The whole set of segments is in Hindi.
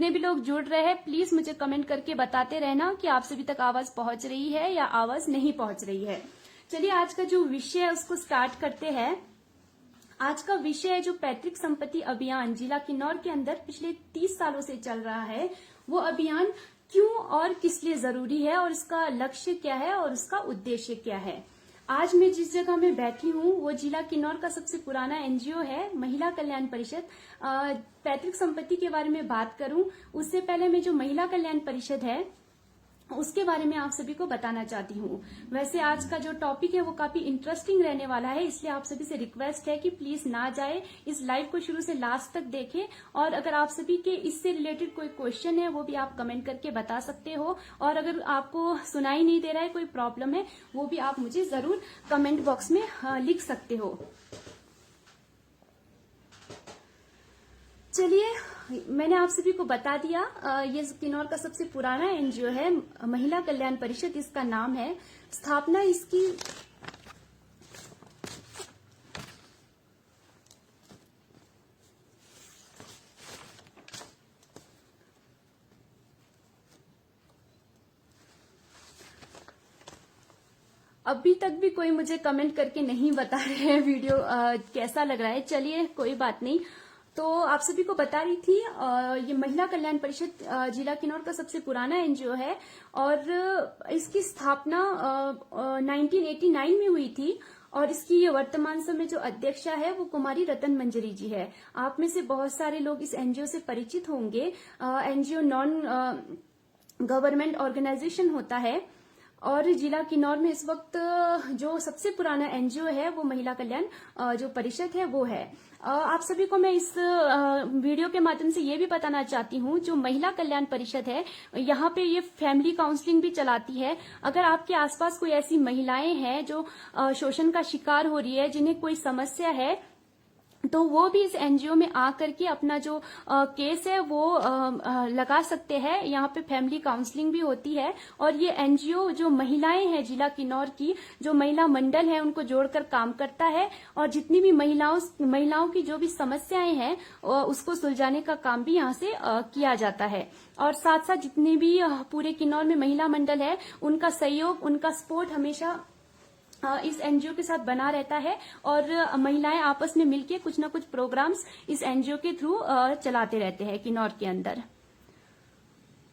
जितने भी लोग जुड़ रहे हैं प्लीज मुझे कमेंट करके बताते रहना कि आप सभी तक आवाज पहुंच रही है या आवाज नहीं पहुंच रही है। चलिए आज का जो विषय है उसको स्टार्ट करते हैं। आज का विषय है जो पैतृक संपत्ति अभियान जिला किन्नौर के अंदर पिछले 30 सालों से चल रहा है, वो अभियान क्यों और किस लिए जरूरी है और इसका लक्ष्य क्या है और उसका उद्देश्य क्या है। आज मैं जिस जगह में बैठी हूँ वो जिला किन्नौर का सबसे पुराना एनजीओ है महिला कल्याण परिषद। पैतृक संपत्ति के बारे में बात करूं उससे पहले मैं जो महिला कल्याण परिषद है उसके बारे में आप सभी को बताना चाहती हूँ। वैसे आज का जो टॉपिक है वो काफी इंटरेस्टिंग रहने वाला है, इसलिए आप सभी से रिक्वेस्ट है कि प्लीज ना जाए, इस लाइव को शुरू से लास्ट तक देखें। और अगर आप सभी के इससे रिलेटेड कोई क्वेश्चन है वो भी आप कमेंट करके बता सकते हो, और अगर आपको सुनाई नहीं दे रहा है, कोई प्रॉब्लम है, वो भी आप मुझे जरूर कमेंट बॉक्स में लिख सकते हो। चलिए मैंने आप सभी को बता दिया, ये किन्नौर का सबसे पुराना एनजीओ है महिला कल्याण परिषद, इसका नाम है। स्थापना इसकी अभी तक भी कोई मुझे कमेंट करके नहीं बता रहे हैं वीडियो कैसा लग रहा है। चलिए कोई बात नहीं। तो आप सभी को बता रही थी ये महिला कल्याण परिषद जिला किन्नौर का सबसे पुराना एनजीओ है और इसकी स्थापना 1989 में हुई थी और इसकी वर्तमान समय जो अध्यक्षा है वो कुमारी रतन मंजरी जी है। आप में से बहुत सारे लोग इस एनजीओ से परिचित होंगे। एनजीओ नॉन गवर्नमेंट ऑर्गेनाइजेशन होता है और जिला किन्नौर में इस वक्त जो सबसे पुराना एनजीओ है वो महिला कल्याण जो परिषद है वो है। आप सभी को मैं इस वीडियो के माध्यम से ये भी बताना चाहती हूँ, जो महिला कल्याण परिषद है यहाँ पे ये फैमिली काउंसलिंग भी चलाती है। अगर आपके आसपास कोई ऐसी महिलाएं हैं जो शोषण का शिकार हो रही है, जिन्हें कोई समस्या है, तो वो भी इस एनजीओ में आकर के अपना जो केस है वो लगा सकते हैं। यहाँ पे फैमिली काउंसलिंग भी होती है और ये एनजीओ जो महिलाएं हैं जिला किन्नौर की, जो महिला मंडल है, उनको जोड़कर काम करता है और जितनी भी महिलाओं की जो भी समस्याएं हैं उसको सुलझाने का काम भी यहाँ से किया जाता है। और साथ साथ जितने भी पूरे किन्नौर में महिला मंडल है उनका सहयोग, उनका सपोर्ट हमेशा इस एनजीओ के साथ बना रहता है और महिलाएं आपस में मिलकर कुछ ना कुछ प्रोग्राम्स इस एनजीओ के थ्रू चलाते रहते हैं किन्नौर के अंदर।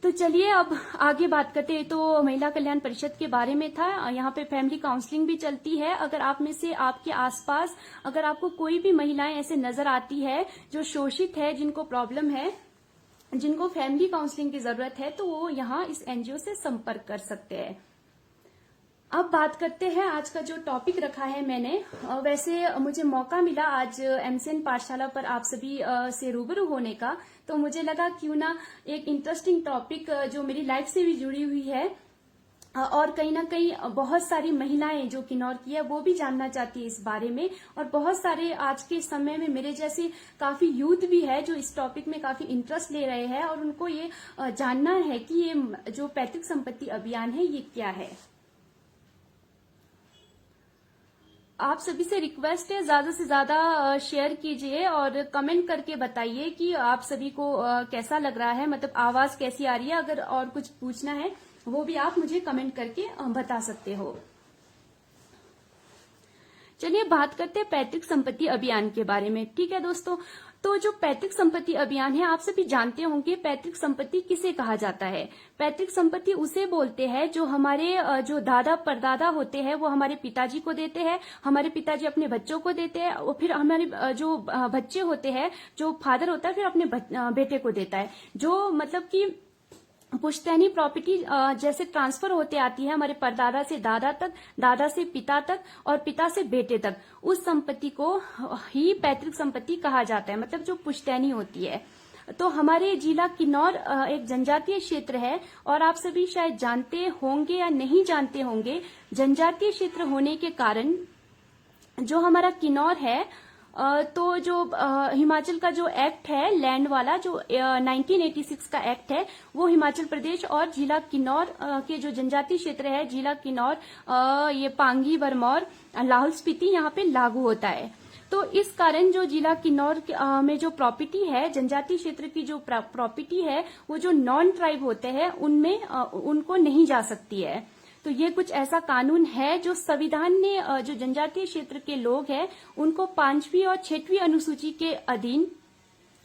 तो चलिए अब आगे बात करते हैं। तो महिला कल्याण परिषद के बारे में था। यहाँ पे फैमिली काउंसलिंग भी चलती है। अगर आप में से आपके आसपास अगर आपको कोई भी महिलाएं ऐसे नजर आती है जो शोषित है, जिनको प्रॉब्लम है, जिनको फैमिली काउंसलिंग की जरूरत है, तो वो यहाँ इस एनजीओ से संपर्क कर सकते हैं। अब बात करते हैं आज का जो टॉपिक रखा है मैंने। वैसे मुझे मौका मिला आज एमसीएन पाठशाला पर आप सभी से रूबरू होने का, तो मुझे लगा क्यों ना एक इंटरेस्टिंग टॉपिक जो मेरी लाइफ से भी जुड़ी हुई है और कहीं ना कहीं बहुत सारी महिलाएं जो किन्नौर की है वो भी जानना चाहती है इस बारे में, और बहुत सारे आज के समय में मेरे जैसे काफी यूथ भी है जो इस टॉपिक में काफी इंटरेस्ट ले रहे हैं और उनको ये जानना है कि ये जो पैतृक संपत्ति अभियान है ये क्या है। आप सभी से रिक्वेस्ट है ज्यादा से ज्यादा शेयर कीजिए और कमेंट करके बताइए कि आप सभी को कैसा लग रहा है, मतलब आवाज कैसी आ रही है। अगर और कुछ पूछना है वो भी आप मुझे कमेंट करके बता सकते हो। चलिए बात करते हैं पैतृक संपत्ति अभियान के बारे में। ठीक है दोस्तों, तो जो पैतृक संपत्ति अभियान है आप सभी जानते होंगे पैतृक संपत्ति किसे कहा जाता है। पैतृक संपत्ति उसे बोलते हैं जो हमारे जो दादा परदादा होते हैं वो हमारे पिताजी को देते हैं, हमारे पिताजी अपने बच्चों को देते हैं और फिर हमारे जो बच्चे होते हैं, जो फादर होता है, फिर अपने बेटे को देता है। जो मतलब कि पुश्तैनी प्रॉपर्टी जैसे ट्रांसफर होते आती है हमारे परदादा से दादा तक, दादा से पिता तक और पिता से बेटे तक, उस संपत्ति को ही पैतृक संपत्ति कहा जाता है, मतलब जो पुश्तैनी होती है। तो हमारे जिला किन्नौर एक जनजातीय क्षेत्र है और आप सभी शायद जानते होंगे या नहीं जानते होंगे, जनजातीय क्षेत्र होने के कारण जो हमारा किन्नौर है तो जो हिमाचल का जो एक्ट है लैंड वाला, जो 1986 का एक्ट है, वो हिमाचल प्रदेश और जिला किन्नौर के जो जनजातीय क्षेत्र है, जिला किन्नौर, ये पांगी, भरमौर, लाहौल स्पीति, यहाँ पे लागू होता है। तो इस कारण जो जिला किन्नौर में जो प्रॉपर्टी है, जनजातीय क्षेत्र की जो प्रॉपर्टी है, वो जो नॉन ट्राइब होते हैं उनमें उनको नहीं जा सकती है। तो ये कुछ ऐसा कानून है जो संविधान ने जो जनजातीय क्षेत्र के लोग हैं उनको 5वीं और 6वीं अनुसूची के अधीन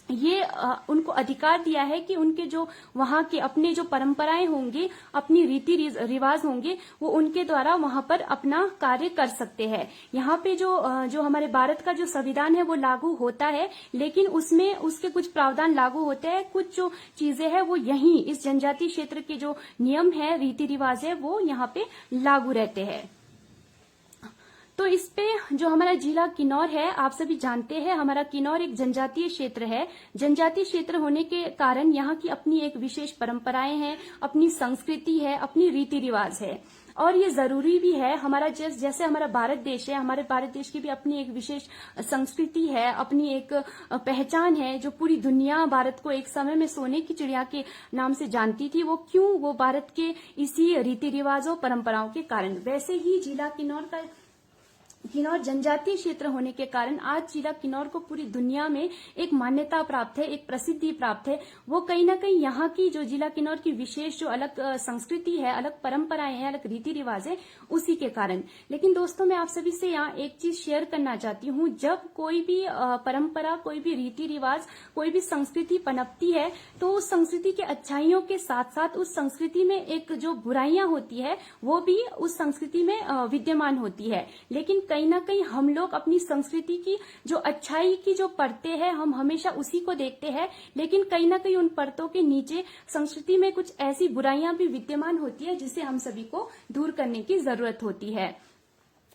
ये उनको अधिकार दिया है कि उनके जो वहां के अपने जो परंपराएं होंगे, अपनी रीति रिवाज होंगे, वो उनके द्वारा वहां पर अपना कार्य कर सकते हैं। यहाँ पे जो हमारे भारत का जो संविधान है वो लागू होता है, लेकिन उसमें उसके कुछ प्रावधान लागू होते हैं। कुछ जो चीजें हैं वो यहीं इस जनजातीय क्षेत्र के जो नियम है, रीति रिवाज है, वो यहाँ पे लागू रहते हैं। तो इस पे जो हमारा जिला किन्नौर है, आप सभी जानते हैं हमारा किन्नौर एक जनजातीय क्षेत्र है। जनजातीय क्षेत्र होने के कारण यहाँ की अपनी एक विशेष परंपराएं हैं, अपनी संस्कृति है, अपनी रीति रिवाज है, और ये जरूरी भी है। हमारा जैसे हमारा भारत देश है, हमारे भारत देश की भी अपनी एक विशेष संस्कृति है, अपनी एक पहचान है, जो पूरी दुनिया भारत को एक समय में सोने की चिड़िया के नाम से जानती थी। वो क्यों? वो भारत के इसी रीति रिवाजों, परंपराओं के कारण। वैसे ही जिला किन्नौर जनजातीय क्षेत्र होने के कारण आज जिला किन्नौर को पूरी दुनिया में एक मान्यता प्राप्त है, एक प्रसिद्धि प्राप्त है। वो कहीं ना कहीं यहाँ की जो जिला किन्नौर की विशेष जो अलग संस्कृति है, अलग परंपराएं हैं, अलग रीति रिवाज है, उसी के कारण। लेकिन दोस्तों, मैं आप सभी से यहाँ एक चीज शेयर करना चाहती हूँ। जब कोई भी परंपरा, कोई भी रीति रिवाज, कोई भी संस्कृति पनपती है, तो उस संस्कृति के अच्छाइयों के साथ साथ उस संस्कृति में एक जो बुराइयां होती है वो भी उस संस्कृति में विद्यमान होती है। लेकिन कहीं ना कहीं हम लोग अपनी संस्कृति की जो अच्छाई की जो परतें हैं, हम हमेशा उसी को देखते हैं, लेकिन कहीं ना कहीं उन परतों के नीचे संस्कृति में कुछ ऐसी बुराइयां भी विद्यमान होती है जिसे हम सभी को दूर करने की जरूरत होती है।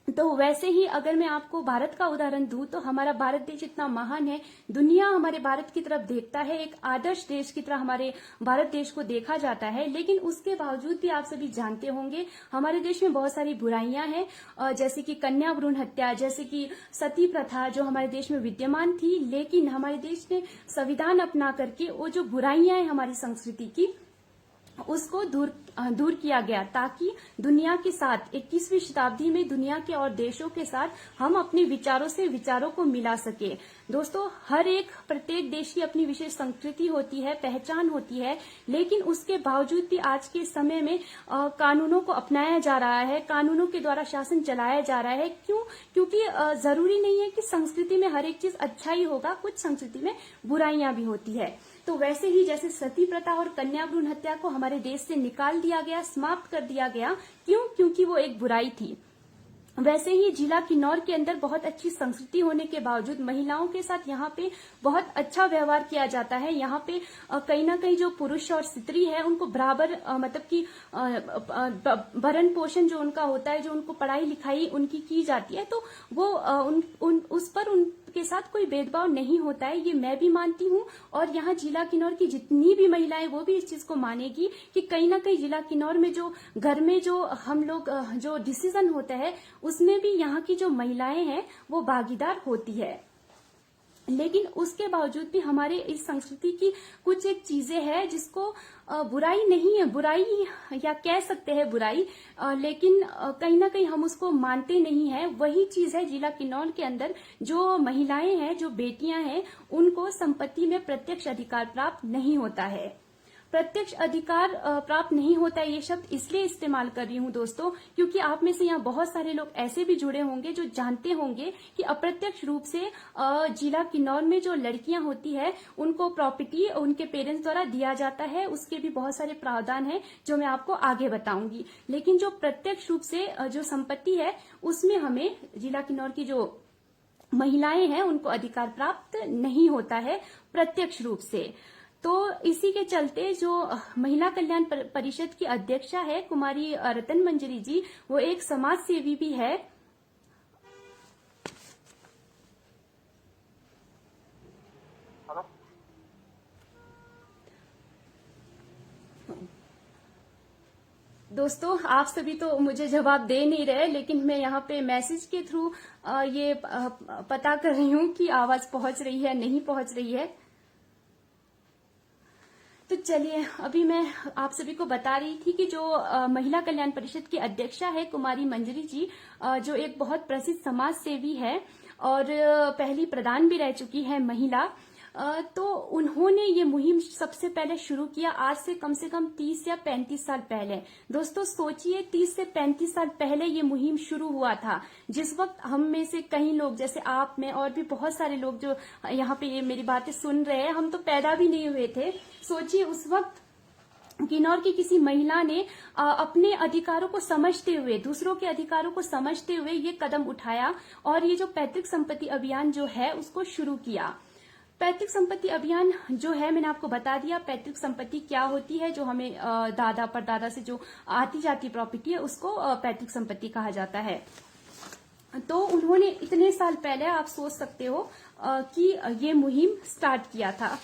तो वैसे ही अगर मैं आपको भारत का उदाहरण दूं, तो हमारा भारत देश इतना महान है, दुनिया हमारे भारत की तरफ देखता है, एक आदर्श देश की तरह हमारे भारत देश को देखा जाता है। लेकिन उसके बावजूद भी आप सभी जानते होंगे हमारे देश में बहुत सारी बुराइयां हैं, जैसे कि कन्या भ्रूण हत्या, जैसे कि सती प्रथा जो हमारे देश में विद्यमान थी। लेकिन हमारे देश ने संविधान अपना करके वो जो बुराइयां हैं हमारी संस्कृति की, उसको दूर किया गया, ताकि दुनिया के साथ 21वीं शताब्दी में दुनिया के और देशों के साथ हम अपने विचारों से विचारों को मिला सके। दोस्तों, हर एक प्रत्येक देश की अपनी विशेष संस्कृति होती है, पहचान होती है, लेकिन उसके बावजूद भी आज के समय में कानूनों को अपनाया जा रहा है, कानूनों के द्वारा शासन चलाया जा रहा है। क्यों? क्योंकि जरूरी नहीं है कि संस्कृति में हर एक चीज अच्छा ही होगा, कुछ संस्कृति में बुराइयां भी होती है। तो वैसे ही जैसे सती प्रथा और कन्या भ्रूण हत्या को हमारे देश से निकाल दिया गया, समाप्त कर दिया गया, क्यों? क्योंकि वो एक बुराई थी। वैसे ही जिला किन्नौर के अंदर बहुत अच्छी संस्कृति होने के बावजूद महिलाओं के साथ यहाँ पे बहुत अच्छा व्यवहार किया जाता है। यहाँ पे कहीं ना कहीं जो पुरुष और स्त्री है उनको बराबर मतलब कि भरण पोषण जो उनका होता है, जो उनको पढ़ाई लिखाई उनकी की जाती है, तो वो उस पर उनके साथ कोई भेदभाव नहीं होता है, ये मैं भी मानती हूँ। और यहाँ जिला किन्नौर की जितनी भी महिलाएं वो भी इस चीज को मानेगी कि कहीं ना कहीं जिला किन्नौर में जो घर में जो हम लोग जो डिसीजन होता है उसमें भी यहाँ की जो महिलाएं हैं वो भागीदार होती है। लेकिन उसके बावजूद भी हमारे इस संस्कृति की कुछ एक चीजें हैं जिसको बुराई नहीं है, बुराई या कह सकते हैं बुराई, लेकिन कहीं ना कहीं हम उसको मानते नहीं है। वही चीज है जिला किन्नौर के अंदर जो महिलाएं हैं, जो बेटियां हैं, उनको संपत्ति में प्रत्यक्ष अधिकार प्राप्त नहीं होता है। प्रत्यक्ष अधिकार प्राप्त नहीं होता है, ये शब्द इसलिए इस्तेमाल कर रही हूँ दोस्तों, क्योंकि आप में से यहाँ बहुत सारे लोग ऐसे भी जुड़े होंगे जो जानते होंगे कि अप्रत्यक्ष रूप से जिला किन्नौर में जो लड़कियां होती है उनको प्रॉपर्टी उनके पेरेंट्स द्वारा दिया जाता है। उसके भी बहुत सारे प्रावधान हैं जो मैं आपको आगे बताऊंगी। लेकिन जो प्रत्यक्ष रूप से जो संपत्ति है उसमें हमें जिला किन्नौर की जो महिलाएं हैं उनको अधिकार प्राप्त नहीं होता है प्रत्यक्ष रूप से। तो इसी के चलते जो महिला कल्याण परिषद की अध्यक्षा है कुमारी रतन मंजरी जी, वो एक समाज सेवी भी है। दोस्तों, आप सभी तो मुझे जवाब दे नहीं रहे, लेकिन मैं यहाँ पे मैसेज के थ्रू ये पता कर रही हूँ कि आवाज पहुंच रही है, नहीं पहुंच रही है। तो चलिए, अभी मैं आप सभी को बता रही थी कि जो महिला कल्याण परिषद की अध्यक्षा है कुमारी मंजरी जी, जो एक बहुत प्रसिद्ध समाज सेवी है, और पहली प्रधान भी रह चुकी है महिला। तो उन्होंने ये मुहिम सबसे पहले शुरू किया आज से कम 30 या 35 साल पहले। दोस्तों सोचिए 30 से 35 साल पहले ये मुहिम शुरू हुआ था, जिस वक्त हम में से कई लोग जैसे आप में और भी बहुत सारे लोग जो यहाँ पे ये मेरी बातें सुन रहे हैं, हम तो पैदा भी नहीं हुए थे। सोचिए उस वक्त किन्नौर की किसी महिला ने अपने अधिकारों को समझते हुए, दूसरों के अधिकारों को समझते हुए ये कदम उठाया और ये जो पैतृक संपत्ति अभियान जो है उसको शुरू किया। पैतृक संपत्ति अभियान जो है मैंने आपको बता दिया पैतृक संपत्ति क्या होती है। जो हमें दादा परदादा से जो आती जाती प्रॉपर्टी है उसको पैतृक संपत्ति कहा जाता है। तो उन्होंने इतने साल पहले आप सोच सकते हो कि ये मुहिम स्टार्ट किया था।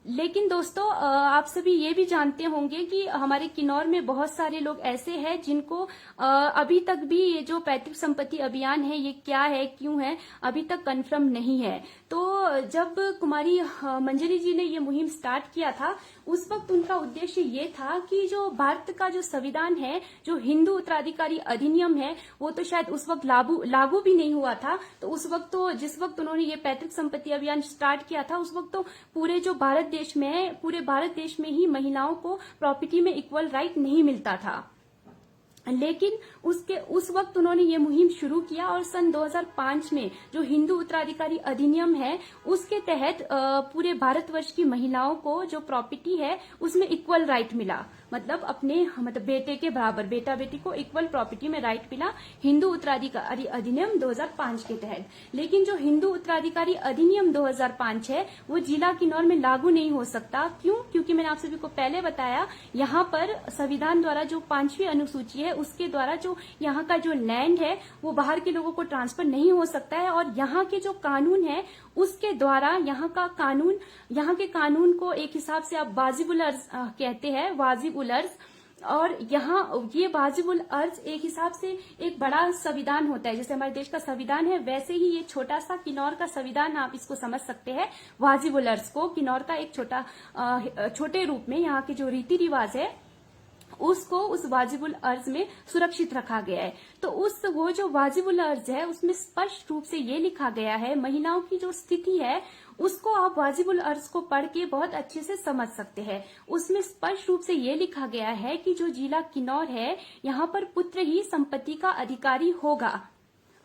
लेकिन दोस्तों आप सभी ये भी जानते होंगे कि हमारे किन्नौर में बहुत सारे लोग ऐसे हैं जिनको अभी तक भी ये जो पैतृक संपत्ति अभियान है ये क्या है क्यों है अभी तक कंफर्म नहीं है। तो जब कुमारी मंजरी जी ने ये मुहिम स्टार्ट किया था उस वक्त उनका उद्देश्य ये था कि जो भारत का जो संविधान है, जो हिंदू उत्तराधिकारी अधिनियम है, वो तो शायद उस वक्त लागू भी नहीं हुआ था। तो उस वक्त तो जिस वक्त उन्होंने ये पैतृक संपत्ति अभियान स्टार्ट किया था उस वक्त तो पूरे भारत देश में ही महिलाओं को प्रॉपर्टी में इक्वल राइट नहीं मिलता था। लेकिन उस वक्त उन्होंने ये मुहिम शुरू किया और सन 2005 में जो हिंदू उत्तराधिकारी अधिनियम है उसके तहत पूरे भारतवर्ष की महिलाओं को जो प्रॉपर्टी है उसमें इक्वल राइट मिला। मतलब बेटे के बराबर बेटा बेटी को इक्वल प्रॉपर्टी में राइट मिला हिंदू उत्तराधिकारी अधिनियम 2005 के तहत। लेकिन जो हिंदू उत्तराधिकारी अधिनियम 2005 है वो जिला किन्नौर में लागू नहीं हो सकता। क्यों? क्योंकि मैंने आप सभी को पहले बताया यहाँ पर संविधान द्वारा जो 5वीं अनुसूची है उसके द्वारा जो यहाँ का जो लैंड है वो बाहर के लोगों को ट्रांसफर नहीं हो सकता है। और यहाँ के जो कानून है उसके द्वारा यहाँ के कानून को एक हिसाब से आप वाजिबुल अर्ज कहते हैं, वाजिबुल अर्ज। और यहाँ ये वाजिबुल अर्ज एक हिसाब से एक बड़ा संविधान होता है। जैसे हमारे देश का संविधान है वैसे ही ये छोटा सा किन्नौर का संविधान आप इसको समझ सकते हैं। वाजिबुल अर्ज को किन्नौर का एक छोटे रूप में यहाँ के जो रीति रिवाज है उसको उस वाजिबुल अर्ज में सुरक्षित रखा गया है। तो वो जो वाजिबुल अर्ज है उसमें स्पष्ट रूप से ये लिखा गया है, महिलाओं की जो स्थिति है उसको आप वाजिबुल अर्ज को पढ़ के बहुत अच्छे से समझ सकते हैं। उसमें स्पष्ट रूप से ये लिखा गया है कि जो जिला किन्नौर है यहाँ पर पुत्र ही संपत्ति का अधिकारी होगा।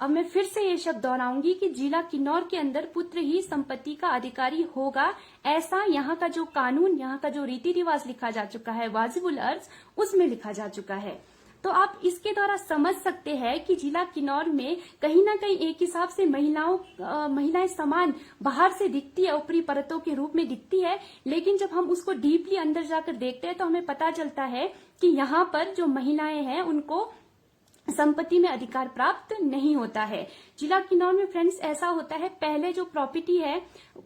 अब मैं फिर से ये शब्द दोहराऊंगी कि जिला किन्नौर के अंदर पुत्र ही संपत्ति का अधिकारी होगा। ऐसा यहाँ का जो कानून, यहाँ का जो रीति रिवाज लिखा जा चुका है वाजिबुल अर्ज उसमें लिखा जा चुका है। तो आप इसके द्वारा समझ सकते हैं कि जिला किन्नौर में कहीं ना कहीं एक हिसाब से महिलाएं समान बाहर से दिखती है, ऊपरी परतों के रूप में दिखती है। लेकिन जब हम उसको डीपली अंदर जाकर देखते हैं तो हमें पता चलता है कि यहाँ पर जो महिलाएं हैं उनको संपत्ति में अधिकार प्राप्त नहीं होता है। जिला किन्नौर में फ्रेंड्स ऐसा होता है, पहले जो प्रॉपर्टी है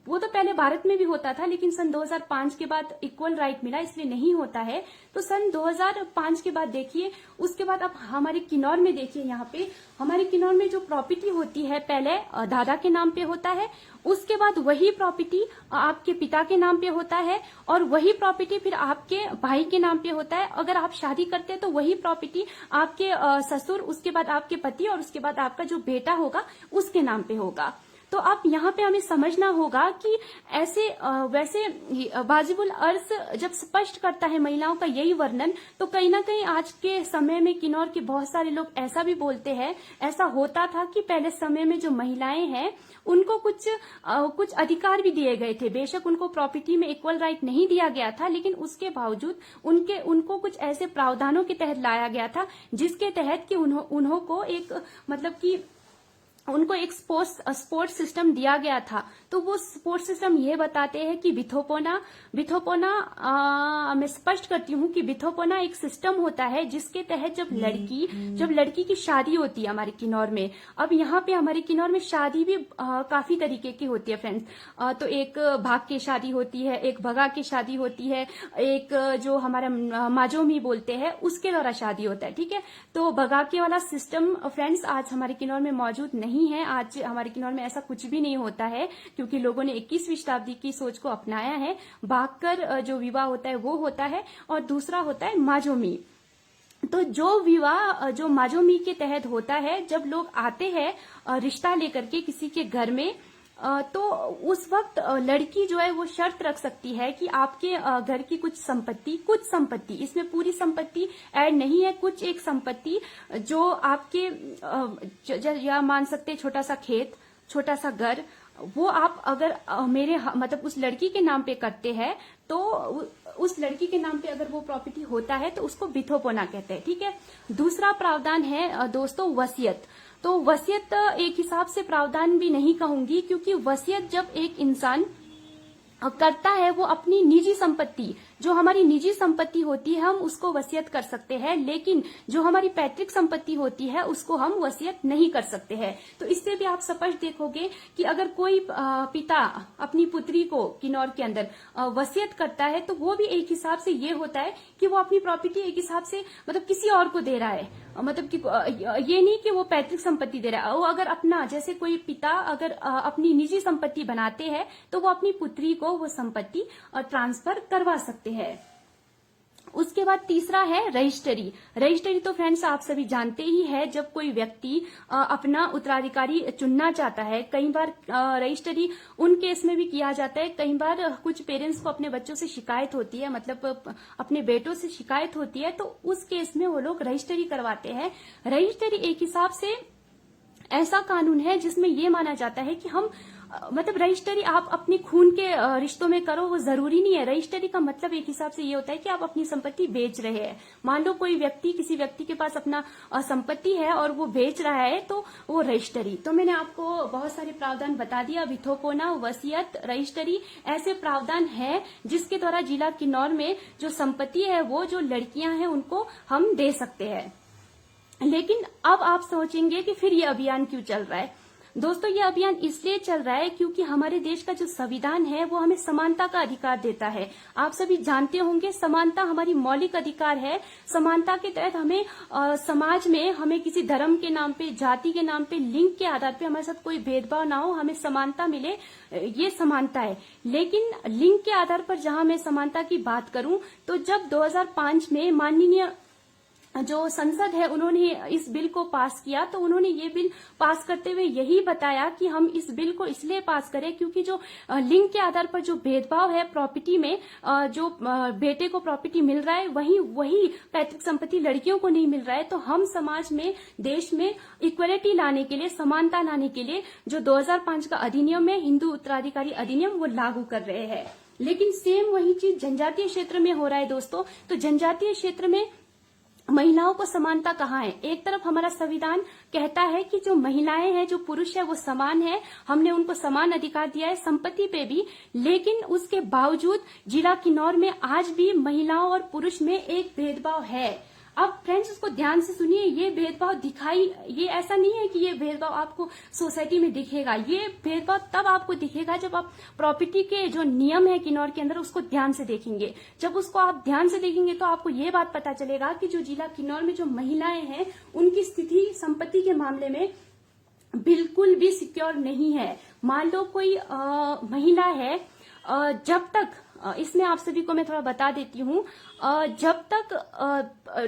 वो तो पहले भारत में भी होता था लेकिन सन 2005 के बाद इक्वल राइट मिला इसलिए नहीं होता है। तो सन 2005 के बाद देखिए, उसके बाद आप हमारे किन्नौर में देखिए, यहाँ पे हमारे किन्नौर में जो प्रॉपर्टी होती है पहले दादा के नाम पे होता है, उसके बाद वही प्रॉपर्टी आपके पिता के नाम पे होता है और वही प्रॉपर्टी फिर आपके भाई के नाम पे होता है। अगर आप शादी करते हैं तो वही प्रॉपर्टी आपके ससुर, उसके बाद आपके पति और उसके बाद आपका जो बेटा होगा उसके नाम पे होगा। तो आप यहाँ पे हमें समझना होगा कि वैसे वाजिबुल अर्ज जब स्पष्ट करता है महिलाओं का यही वर्णन, तो कहीं ना कहीं आज के समय में किन्नौर के बहुत सारे लोग ऐसा भी बोलते हैं, ऐसा होता था कि पहले समय में जो महिलाएं हैं उनको कुछ अधिकार भी दिए गए थे। बेशक उनको प्रॉपर्टी में इक्वल राइट नहीं दिया गया था लेकिन उसके बावजूद उनको कुछ ऐसे प्रावधानों के तहत लाया गया था जिसके तहत कि उन्हों को एक मतलब कि उनको एक स्पोर्ट्स सिस्टम दिया गया था। तो वो स्पोर्ट्स सिस्टम ये बताते हैं कि बिथोपोना मैं स्पष्ट करती हूँ कि बिथोपोना एक सिस्टम होता है जिसके तहत जब लड़की की शादी होती है हमारे किन्नौर में। अब यहाँ पे हमारे किन्नौर में शादी भी काफी तरीके की होती है फ्रेंड्स। तो एक भाग की शादी होती है, एक भगा की शादी होती है, एक जो हमारा माजोमी बोलते हैं उसके द्वारा शादी होता है। ठीक है, तो भगा के वाला सिस्टम फ्रेंड्स आज हमारे किन्नौर में मौजूद नहीं है। आज हमारे किन्नौर में ऐसा कुछ भी नहीं होता है क्योंकि लोगों ने 21वीं शताब्दी की सोच को अपनाया है। भागकर जो विवाह होता है वो होता है और दूसरा होता है माजोमी। तो जो विवाह जो माजोमी के तहत होता है, जब लोग आते हैं रिश्ता लेकर के किसी के घर में, तो उस वक्त लड़की जो है वो शर्त रख सकती है कि आपके घर की कुछ संपत्ति, इसमें पूरी संपत्ति ऐड नहीं है, कुछ एक संपत्ति जो आपके या मान सकते हैं छोटा सा खेत, छोटा सा घर, वो आप अगर मेरे मतलब उस लड़की के नाम पे करते हैं, तो उस लड़की के नाम पे अगर वो प्रॉपर्टी होता है तो उसको बिथोपोना कहते हैं। ठीक है। दूसरा प्रावधान है दोस्तों वसीयत। तो वसीयत एक हिसाब से प्रावधान भी नहीं कहूंगी, क्योंकि वसीयत जब एक इंसान करता है, वो अपनी निजी संपत्ति, जो हमारी निजी संपत्ति होती है, हम उसको वसीयत कर सकते हैं, लेकिन जो हमारी पैतृक संपत्ति होती है उसको हम वसीयत नहीं कर सकते हैं। तो इससे भी आप स्पष्ट देखोगे कि अगर कोई पिता अपनी पुत्री को किन्नौर के अंदर वसीयत करता है, तो वो भी एक हिसाब से ये होता है कि वो अपनी प्रॉपर्टी एक हिसाब से मतलब किसी और को दे रहा है, मतलब कि ये नहीं कि वो पैतृक संपत्ति दे रहा है। वो अगर अपना, जैसे कोई पिता अगर अपनी निजी संपत्ति बनाते हैं, तो वो अपनी पुत्री को वो संपत्ति ट्रांसफर करवा सकते हैं। उसके बाद तीसरा है रजिस्ट्री। रजिस्ट्री तो फ्रेंड्स आप सभी जानते ही है, जब कोई व्यक्ति अपना उत्तराधिकारी चुनना चाहता है, कई बार रजिस्ट्री उन केस में भी किया जाता है। कई बार कुछ पेरेंट्स को अपने बच्चों से शिकायत होती है, मतलब अपने बेटों से शिकायत होती है, तो उस केस में वो लोग रजिस्ट्री करवाते हैं। रजिस्ट्री एक हिसाब से ऐसा कानून है जिसमें ये माना जाता है कि हम मतलब रजिस्ट्री आप अपने खून के रिश्तों में करो, वो जरूरी नहीं है। रजिस्ट्री का मतलब एक हिसाब से ये होता है कि आप अपनी संपत्ति बेच रहे हैं। मान लो कोई व्यक्ति, किसी व्यक्ति के पास अपना संपत्ति है और वो बेच रहा है, तो वो रजिस्ट्री। तो मैंने आपको बहुत सारे प्रावधान बता दिया, बिथोपोना, वसीयत, रजिस्ट्री, ऐसे प्रावधान है जिसके द्वारा जिला किन्नौर में जो संपत्ति है, वो जो लड़कियां हैं उनको हम दे सकते हैं। लेकिन अब आप सोचेंगे कि फिर ये अभियान क्यों चल रहा है। दोस्तों, ये अभियान इसलिए चल रहा है क्योंकि हमारे देश का जो संविधान है वो हमें समानता का अधिकार देता है। आप सभी जानते होंगे समानता हमारी मौलिक अधिकार है। समानता के तहत हमें समाज में हमें किसी धर्म के नाम पे, जाति के नाम पे, लिंग के आधार पे हमारे साथ कोई भेदभाव ना हो, हमें समानता मिले, ये समानता है। लेकिन लिंग के आधार पर जहां मैं समानता की बात करूं, तो जब 2005 में माननीय जो संसद है उन्होंने इस बिल को पास किया, तो उन्होंने ये बिल पास करते हुए यही बताया कि हम इस बिल को इसलिए पास करें क्योंकि जो लिंग के आधार पर जो भेदभाव है प्रॉपर्टी में, जो बेटे को प्रॉपर्टी मिल रहा है वही पैतृक संपत्ति लड़कियों को नहीं मिल रहा है। तो हम समाज में, देश में इक्वलिटी लाने के लिए, समानता लाने के लिए जो 2005 का अधिनियम है, हिंदू उत्तराधिकारी अधिनियम, वो लागू कर रहे हैं। लेकिन सेम वही चीज जनजातीय क्षेत्र में हो रहा है दोस्तों। तो जनजातीय क्षेत्र में महिलाओं को समानता कहाँ है। एक तरफ हमारा संविधान कहता है कि जो महिलाएं हैं, जो पुरुष है, वो समान है, हमने उनको समान अधिकार दिया है संपत्ति पे भी, लेकिन उसके बावजूद जिला किन्नौर में आज भी महिलाओं और पुरुष में एक भेदभाव है। अब फ्रेंड्स उसको ध्यान से सुनिए, ये भेदभाव ये ऐसा नहीं है कि ये भेदभाव आपको सोसाइटी में दिखेगा। ये भेदभाव तब आपको दिखेगा जब आप प्रॉपर्टी के जो नियम है किन्नौर के अंदर उसको ध्यान से देखेंगे। जब उसको आप ध्यान से देखेंगे तो आपको ये बात पता चलेगा कि जो जिला किन्नौर में जो महिलाएं हैं उनकी स्थिति संपत्ति के मामले में बिल्कुल भी सिक्योर नहीं है। मान लो कोई महिला है, जब तक इसमें आप सभी को मैं थोड़ा बता देती हूँ, जब तक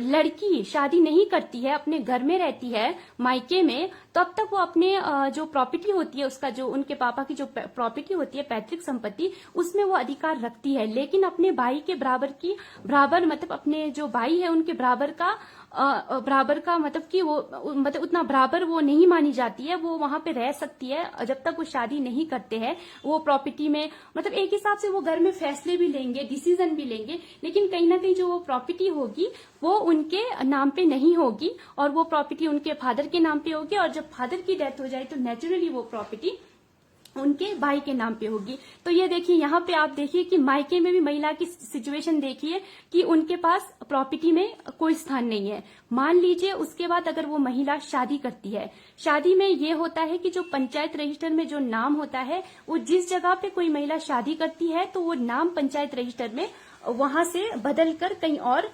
लड़की शादी नहीं करती है, अपने घर में रहती है मायके में, तब तक वो अपने जो प्रॉपर्टी होती है, उसका जो उनके पापा की जो प्रॉपर्टी होती है, पैतृक संपत्ति, उसमें वो अधिकार रखती है। लेकिन अपने भाई के बराबर मतलब अपने जो भाई है उनके बराबर का मतलब कि वो मतलब उतना बराबर वो नहीं मानी जाती है। वो वहां पे रह सकती है जब तक वो शादी नहीं करते हैं। वो प्रॉपर्टी में मतलब एक हिसाब से वो घर में फैसले भी लेंगे, डिसीजन भी लेंगे, लेकिन कहीं ना कहीं जो वो प्रॉपर्टी होगी वो उनके नाम पे नहीं होगी और वो प्रॉपर्टी उनके फादर के नाम पे होगी। और जब फादर की डेथ हो जाए तो नेचुरली वो प्रॉपर्टी उनके भाई के नाम पे होगी। तो ये देखिए, यहाँ पे आप देखिए कि मायके में भी महिला की सिचुएशन देखिए कि उनके पास प्रॉपर्टी में कोई स्थान नहीं है। मान लीजिए उसके बाद अगर वो महिला शादी करती है, शादी में ये होता है कि जो पंचायत रजिस्टर में जो नाम होता है, वो जिस जगह पे कोई महिला शादी करती है तो वो नाम पंचायत रजिस्टर में वहां से बदल कर कहीं और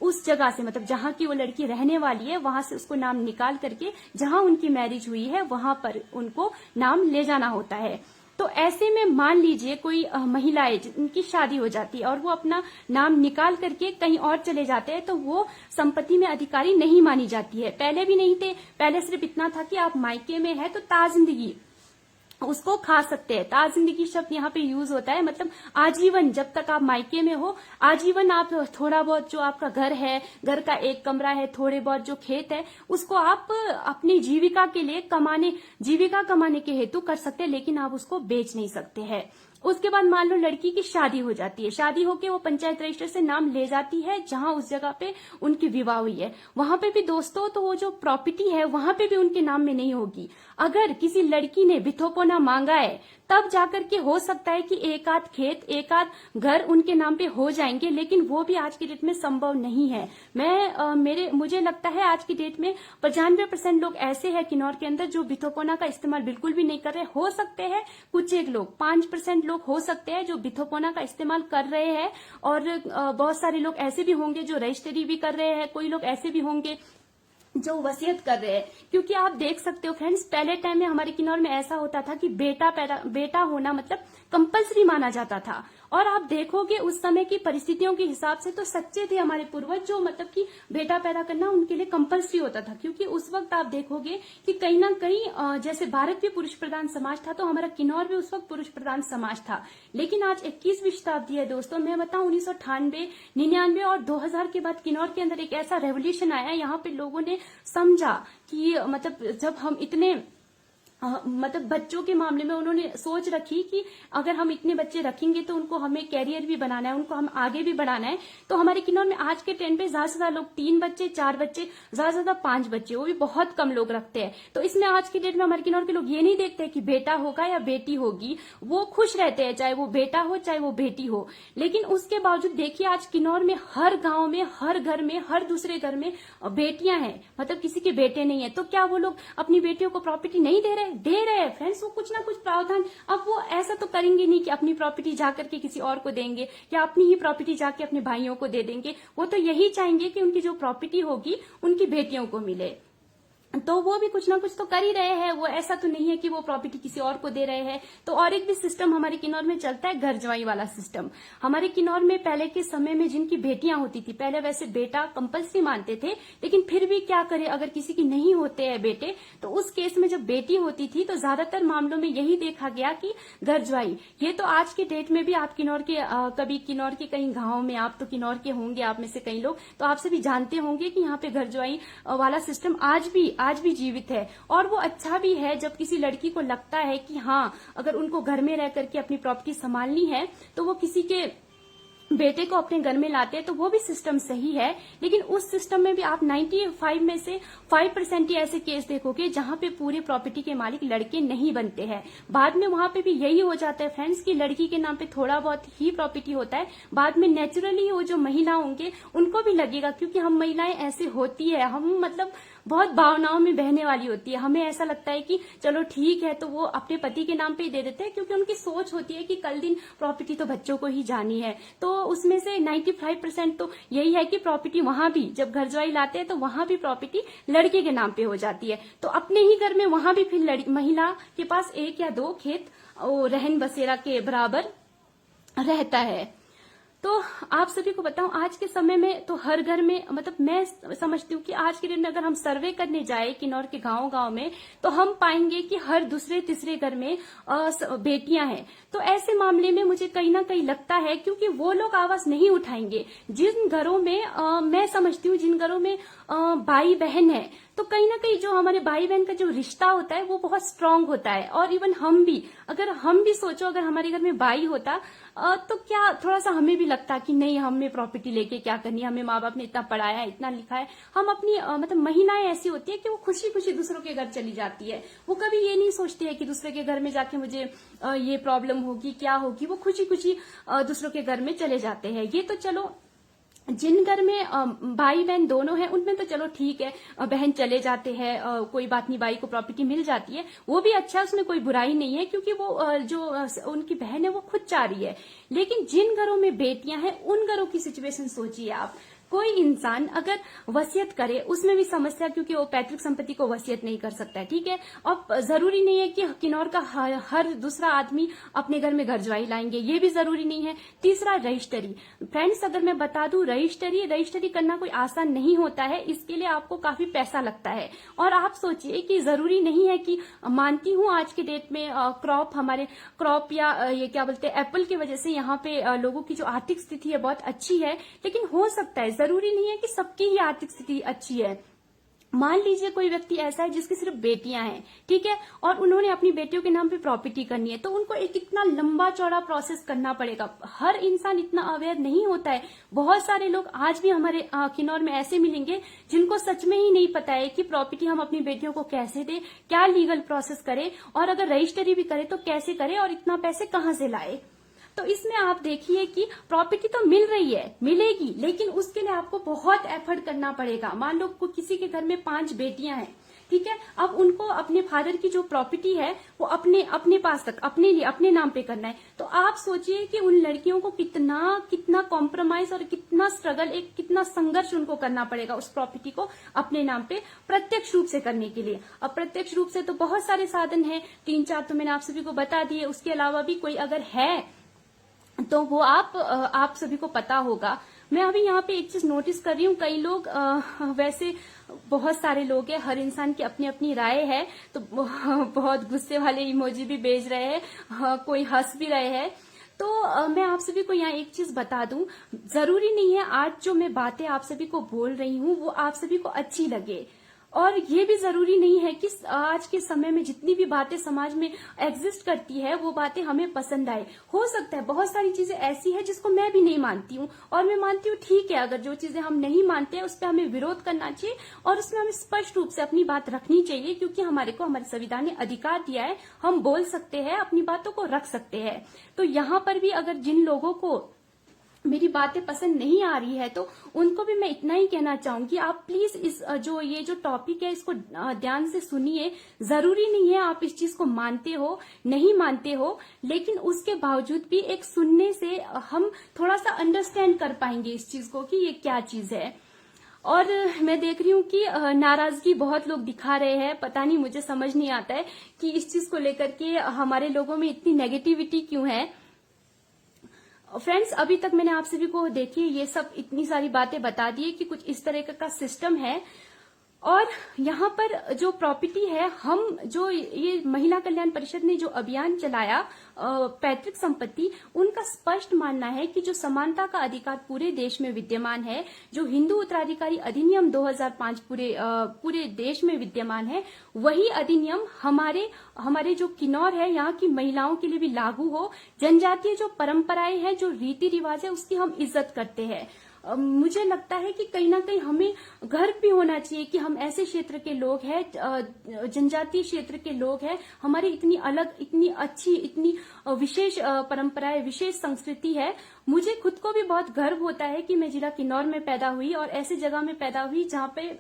उस जगह से, मतलब जहां की वो लड़की रहने वाली है, वहां से उसको नाम निकाल करके जहां उनकी मैरिज हुई है वहां पर उनको नाम ले जाना होता है। तो ऐसे में मान लीजिए कोई महिलाएं जिनकी शादी हो जाती है और वो अपना नाम निकाल करके कहीं और चले जाते हैं, तो वो संपत्ति में अधिकारी नहीं मानी जाती है। पहले भी नहीं थे, पहले सिर्फ इतना था कि आप मायके में है तो ताजिंदगी उसको खा सकते हैं। ताजिंदगी शब्द यहाँ पे यूज होता है, मतलब आजीवन, जब तक आप मायके में हो आजीवन आप थोड़ा बहुत जो आपका घर है, घर का एक कमरा है, थोड़े बहुत जो खेत है, उसको आप अपनी जीविका के लिए जीविका कमाने के हेतु कर सकते हैं, लेकिन आप उसको बेच नहीं सकते हैं। उसके बाद मान लो लड़की की शादी हो जाती है, शादी होके वो पंचायत रजिस्टर से नाम ले जाती है जहां उस जगह पे उनकी विवाह हुई है, वहां पे भी दोस्तों तो वो जो प्रॉपर्टी है वहां पे भी उनके नाम में नहीं होगी। अगर किसी लड़की ने बिथोपोना मांगा है तब जाकर के हो सकता है कि एक आध खेत, एक आध घर उनके नाम पे हो जाएंगे, लेकिन वो भी आज की डेट में संभव नहीं है। मुझे लगता है आज की डेट में 95% लोग ऐसे हैं किन्नौर के अंदर जो बिथोपोना का इस्तेमाल बिल्कुल भी नहीं कर रहे। हो सकते हैं कुछ एक लोग, 5% लोग हो सकते हैं जो बिथोपोना का इस्तेमाल कर रहे हैं, और बहुत सारे लोग ऐसे भी होंगे जो रजिस्ट्री भी कर रहे हैं, कोई लोग ऐसे भी होंगे जो वसीयत कर रहे हैं। क्योंकि आप देख सकते हो फ्रेंड्स, पहले टाइम में हमारे किन्नौर में ऐसा होता था कि बेटा होना मतलब कंपलसरी माना जाता था, और आप देखोगे उस समय की परिस्थितियों के हिसाब से तो सच्चे थे हमारे पूर्वज, जो मतलब कि बेटा पैदा करना उनके लिए कंपलसरी होता था। क्योंकि उस वक्त आप देखोगे कि कहीं ना कहीं जैसे भारत भी पुरुष प्रधान समाज था, तो हमारा किन्नौर भी उस वक्त पुरुष प्रधान समाज था। लेकिन आज 21वीं शताब्दी है दोस्तों, मैं बताऊं 1998, 99 और 2000 के बाद किन्नौर के अंदर एक ऐसा रेवोल्यूशन आया, यहाँ पे लोगों ने समझा कि मतलब जब हम इतने मतलब बच्चों के मामले में उन्होंने सोच रखी कि अगर हम इतने बच्चे रखेंगे तो उनको हमें कैरियर भी बनाना है, उनको हम आगे भी बढ़ाना है। तो हमारे किन्नौर में आज के टाइम पे ज्यादा से ज्यादा लोग 3 बच्चे, 4 बच्चे, ज्यादा से ज्यादा 5 बच्चे, वो भी बहुत कम लोग रखते हैं। तो इसमें आज की डेट में हमारे किन्नौर के लोग ये नहीं देखते कि बेटा होगा या बेटी होगी, वो खुश रहते हैं चाहे वो बेटा हो चाहे वो बेटी हो। लेकिन उसके बावजूद देखिए आज किन्नौर में हर गांव में, हर घर में, हर दूसरे घर में बेटियां हैं, मतलब किसी के बेटे नहीं है। तो क्या वो लोग अपनी बेटियों को प्रॉपर्टी नहीं दे रहे हैं फ्रेंड्स? वो कुछ ना कुछ प्रावधान, अब वो ऐसा तो करेंगे नहीं कि अपनी प्रॉपर्टी जाकर के किसी और को देंगे या अपनी ही प्रॉपर्टी जाके अपने भाइयों को दे देंगे। वो तो यही चाहेंगे कि उनकी जो प्रॉपर्टी होगी उनकी बेटियों को मिले। तो वो भी कुछ ना कुछ तो कर ही रहे हैं, वो ऐसा तो नहीं है कि वो प्रॉपर्टी किसी और को दे रहे हैं। तो और एक भी सिस्टम हमारे किन्नौर में चलता है, घर जवाई वाला सिस्टम। हमारे किन्नौर में पहले के समय में जिनकी बेटियां होती थी, पहले वैसे बेटा कंपल्सरी मानते थे, लेकिन फिर भी क्या करे, अगर किसी की नहीं होते हैं बेटे, तो उस केस में जब बेटी होती थी तो ज्यादातर मामलों में यही देखा गया कि घर जवाई। ये तो आज के डेट में भी आप किन्नौर के कभी किन्नौर के कहीं गाँव में, आप तो किन्नौर के होंगे, आप में से कई लोग तो आपसे भी जानते होंगे कि यहाँ पे घर जवाई वाला सिस्टम आज भी जीवित है। और वो अच्छा भी है जब किसी लड़की को लगता है कि हाँ, अगर उनको घर में रह करके अपनी प्रॉपर्टी संभालनी है तो वो किसी के बेटे को अपने घर में लाते हैं, तो वो भी सिस्टम सही है। लेकिन उस सिस्टम में भी आप 95 में से 5% ही ऐसे केस देखोगे जहां पे पूरे प्रॉपर्टी के मालिक लड़के नहीं बनते हैं। बाद में वहां पे भी यही हो जाता है फ्रेंड्स कि लड़की के नाम पे थोड़ा बहुत ही प्रॉपर्टी होता है, बाद में नेचुरली वो जो महिला होंगे उनको भी लगेगा, क्योंकि हम महिलाएं ऐसे होती है, हम मतलब बहुत भावनाओं में बहने वाली होती है। हमें ऐसा लगता है कि चलो ठीक है, तो वो अपने पति के नाम पे ही दे देते हैं, क्योंकि उनकी सोच होती है कि कल दिन प्रॉपर्टी तो बच्चों को ही जानी है। तो उसमें से 95% तो यही है कि प्रॉपर्टी वहां भी जब घर जवाई लाते हैं तो वहां भी प्रॉपर्टी लड़के के नाम पे हो जाती है। तो अपने ही घर में वहां भी फिर महिला के पास 1 या 2 खेत रहन बसेरा के बराबर रहता है। तो आप सभी को बताऊं, आज के समय में तो हर घर में, मतलब मैं समझती हूँ कि आज के दिन में अगर हम सर्वे करने जाए किन्नौर के गांव में, तो हम पाएंगे कि हर दूसरे तीसरे घर में बेटियां हैं। तो ऐसे मामले में मुझे कहीं ना कहीं लगता है, क्योंकि वो लोग आवाज नहीं उठाएंगे जिन घरों में मैं समझती हूँ जिन घरों में भाई बहन है, तो कहीं ना कहीं जो हमारे भाई बहन का जो रिश्ता होता है वो बहुत स्ट्रांग होता है। और इवन हम भी, अगर हम भी सोचो, अगर हमारे घर में भाई होता तो क्या थोड़ा सा हमें भी लगता कि नहीं, हमें प्रॉपर्टी लेके क्या करनी है, हमें माँ बाप ने इतना पढ़ाया, इतना लिखा है। हम अपनी मतलब महिलाएं ऐसी होती है कि वो खुशी खुशी दूसरों के घर चली जाती है, वो कभी ये नहीं सोचती है कि दूसरे के घर में जाके मुझे ये प्रॉब्लम होगी, क्या होगी। वो खुशी खुशी दूसरों के घर में चले जाते हैं। ये तो चलो जिन घर में भाई बहन दोनों हैं उनमें तो चलो ठीक है, बहन चले जाते हैं, कोई बात नहीं, भाई को प्रॉपर्टी मिल जाती है, वो भी अच्छा, उसमें कोई बुराई नहीं है, क्योंकि वो जो उनकी बहन है वो खुद चाह रही है। लेकिन जिन घरों में बेटियां हैं उन घरों की सिचुएशन सोचिए आप। कोई इंसान अगर वसीयत करे उसमें भी समस्या, क्योंकि वो पैतृक संपत्ति को वसीयत नहीं कर सकता है, ठीक है। और जरूरी नहीं है कि किन्नौर का हर दूसरा आदमी अपने घर में घर ज्वाई लाएंगे, ये भी जरूरी नहीं है। तीसरा, रजिस्ट्री। फ्रेंड्स, अगर मैं बता दूं, रजिस्ट्री करना कोई आसान नहीं होता है, इसके लिए आपको काफी पैसा लगता है। और आप सोचिए कि जरूरी नहीं है कि, मानती हूं आज के डेट में क्रॉप या ये क्या बोलते हैं, एप्पल की वजह से यहाँ पे लोगों की जो आर्थिक स्थिति है बहुत अच्छी है, लेकिन हो सकता है, जरूरी नहीं है कि सबकी ही आर्थिक स्थिति अच्छी है। मान लीजिए कोई व्यक्ति ऐसा है जिसकी सिर्फ बेटियां हैं, ठीक है, और उन्होंने अपनी बेटियों के नाम पे प्रॉपर्टी करनी है, तो उनको एक इतना लंबा चौड़ा प्रोसेस करना पड़ेगा। हर इंसान इतना अवेयर नहीं होता है। बहुत सारे लोग आज भी हमारे किन्नौर में ऐसे मिलेंगे जिनको सच में ही नहीं पता है कि प्रॉपर्टी हम अपनी बेटियों को कैसे दें, क्या लीगल प्रोसेस करें, और अगर रजिस्ट्री भी करे तो कैसे करे, और इतना पैसे कहाँ से लाए। तो इसमें आप देखिए कि प्रॉपर्टी तो मिल रही है, मिलेगी, लेकिन उसके लिए आपको बहुत एफर्ट करना पड़ेगा। मान लो किसी के घर में 5 बेटियां हैं, ठीक है, अब उनको अपने फादर की जो प्रॉपर्टी है वो अपने पास तक, अपने लिए, अपने नाम पे करना है। तो आप सोचिए कि उन लड़कियों को कितना कॉम्प्रोमाइज और कितना स्ट्रगल, कितना संघर्ष उनको करना पड़ेगा उस प्रॉपर्टी को अपने नाम पे प्रत्यक्ष रूप से करने के लिए। अब प्रत्यक्ष रूप से तो बहुत सारे साधन है, 3-4 तो मैंने आप सभी को बता दिए। उसके अलावा भी कोई अगर है तो वो आप सभी को पता होगा। मैं अभी यहाँ पे एक चीज नोटिस कर रही हूँ, कई लोग वैसे बहुत सारे लोग हैं, हर इंसान की अपनी अपनी राय है, तो बहुत गुस्से वाले इमोजी भी भेज रहे हैं, कोई हंस भी रहे हैं। तो मैं आप सभी को यहाँ एक चीज बता दूं, जरूरी नहीं है आज जो मैं बातें आप सभी को बोल रही हूँ वो आप सभी को अच्छी लगे, और ये भी जरूरी नहीं है कि आज के समय में जितनी भी बातें समाज में एग्जिस्ट करती है वो बातें हमें पसंद आए। हो सकता है बहुत सारी चीजें ऐसी है जिसको मैं भी नहीं मानती हूँ, और मैं मानती हूँ ठीक है, अगर जो चीजें हम नहीं मानते हैं उस पर हमें विरोध करना चाहिए, और उसमें हमें स्पष्ट रूप से अपनी बात रखनी चाहिए, क्योंकि हमारे संविधान ने अधिकार दिया है, हम बोल सकते हैं, अपनी बातों को रख सकते हैं। तो यहाँ पर भी अगर जिन लोगों को मेरी बातें पसंद नहीं आ रही है तो उनको भी मैं इतना ही कहना चाहूंगी, आप प्लीज ये जो टॉपिक है इसको ध्यान से सुनिए। जरूरी नहीं है आप इस चीज को मानते हो, नहीं मानते हो, लेकिन उसके बावजूद भी एक सुनने से हम थोड़ा सा अंडरस्टैंड कर पाएंगे इस चीज को कि ये क्या चीज है। और मैं देख रही हूँ कि नाराजगी बहुत लोग दिखा रहे हैं, पता नहीं, मुझे समझ नहीं आता है कि इस चीज को लेकर के हमारे लोगों में इतनी नेगेटिविटी क्यों है। फ्रेंड्स, अभी तक मैंने आप सभी को देखिए ये सब इतनी सारी बातें बता दी कि कुछ इस तरह का सिस्टम है। और यहाँ पर जो प्रॉपर्टी है, हम जो ये महिला कल्याण परिषद ने जो अभियान चलाया पैतृक संपत्ति, उनका स्पष्ट मानना है कि जो समानता का अधिकार पूरे देश में विद्यमान है, जो हिंदू उत्तराधिकारी अधिनियम 2005 पूरे देश में विद्यमान है, वही अधिनियम हमारे जो किन्नौर है यहाँ की महिलाओं के लिए भी लागू हो। जनजातीय जो परंपराएं हैं, जो रीति रिवाज है, उसकी हम इज्जत करते हैं। मुझे लगता है कि कहीं ना कहीं हमें गर्व भी होना चाहिए कि हम ऐसे क्षेत्र के लोग हैं, जनजातीय क्षेत्र के लोग हैं, हमारी इतनी अलग, इतनी अच्छी, इतनी विशेष परंपराएं, विशेष संस्कृति है। मुझे खुद को भी बहुत गर्व होता है कि मैं जिला किन्नौर में पैदा हुई और ऐसी जगह में पैदा हुई जहाँ पे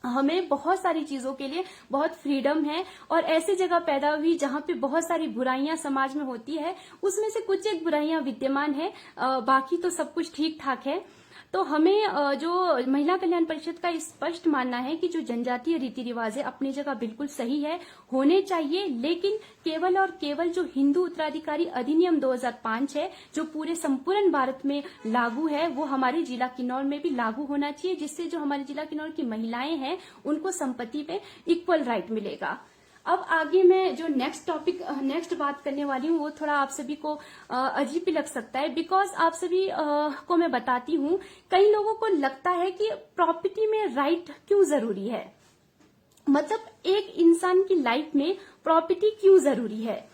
हमें बहुत सारी चीजों के लिए बहुत फ्रीडम है, और ऐसी जगह पैदा हुई जहाँ पे बहुत सारी बुराइयां समाज में होती है, उसमें से कुछ एक बुराइयां विद्यमान है, बाकी तो सब कुछ ठीक ठाक है। तो हमें जो महिला कल्याण परिषद का स्पष्ट मानना है कि जो जनजातीय रीति रिवाज है अपनी जगह बिल्कुल सही है, होने चाहिए, लेकिन केवल और केवल जो हिंदू उत्तराधिकारी अधिनियम 2005 है, जो पूरे संपूर्ण भारत में लागू है, वो हमारे जिला किन्नौर में भी लागू होना चाहिए, जिससे जो हमारे जिला किन्नौर की महिलाएं हैं उनको संपत्ति पे इक्वल राइट मिलेगा। अब आगे मैं जो नेक्स्ट बात करने वाली हूँ वो थोड़ा आप सभी को अजीब भी लग सकता है, बिकॉज आप सभी को मैं बताती हूँ, कई लोगों को लगता है कि प्रॉपर्टी में राइट क्यों जरूरी है, मतलब एक इंसान की लाइफ में प्रॉपर्टी क्यों जरूरी है।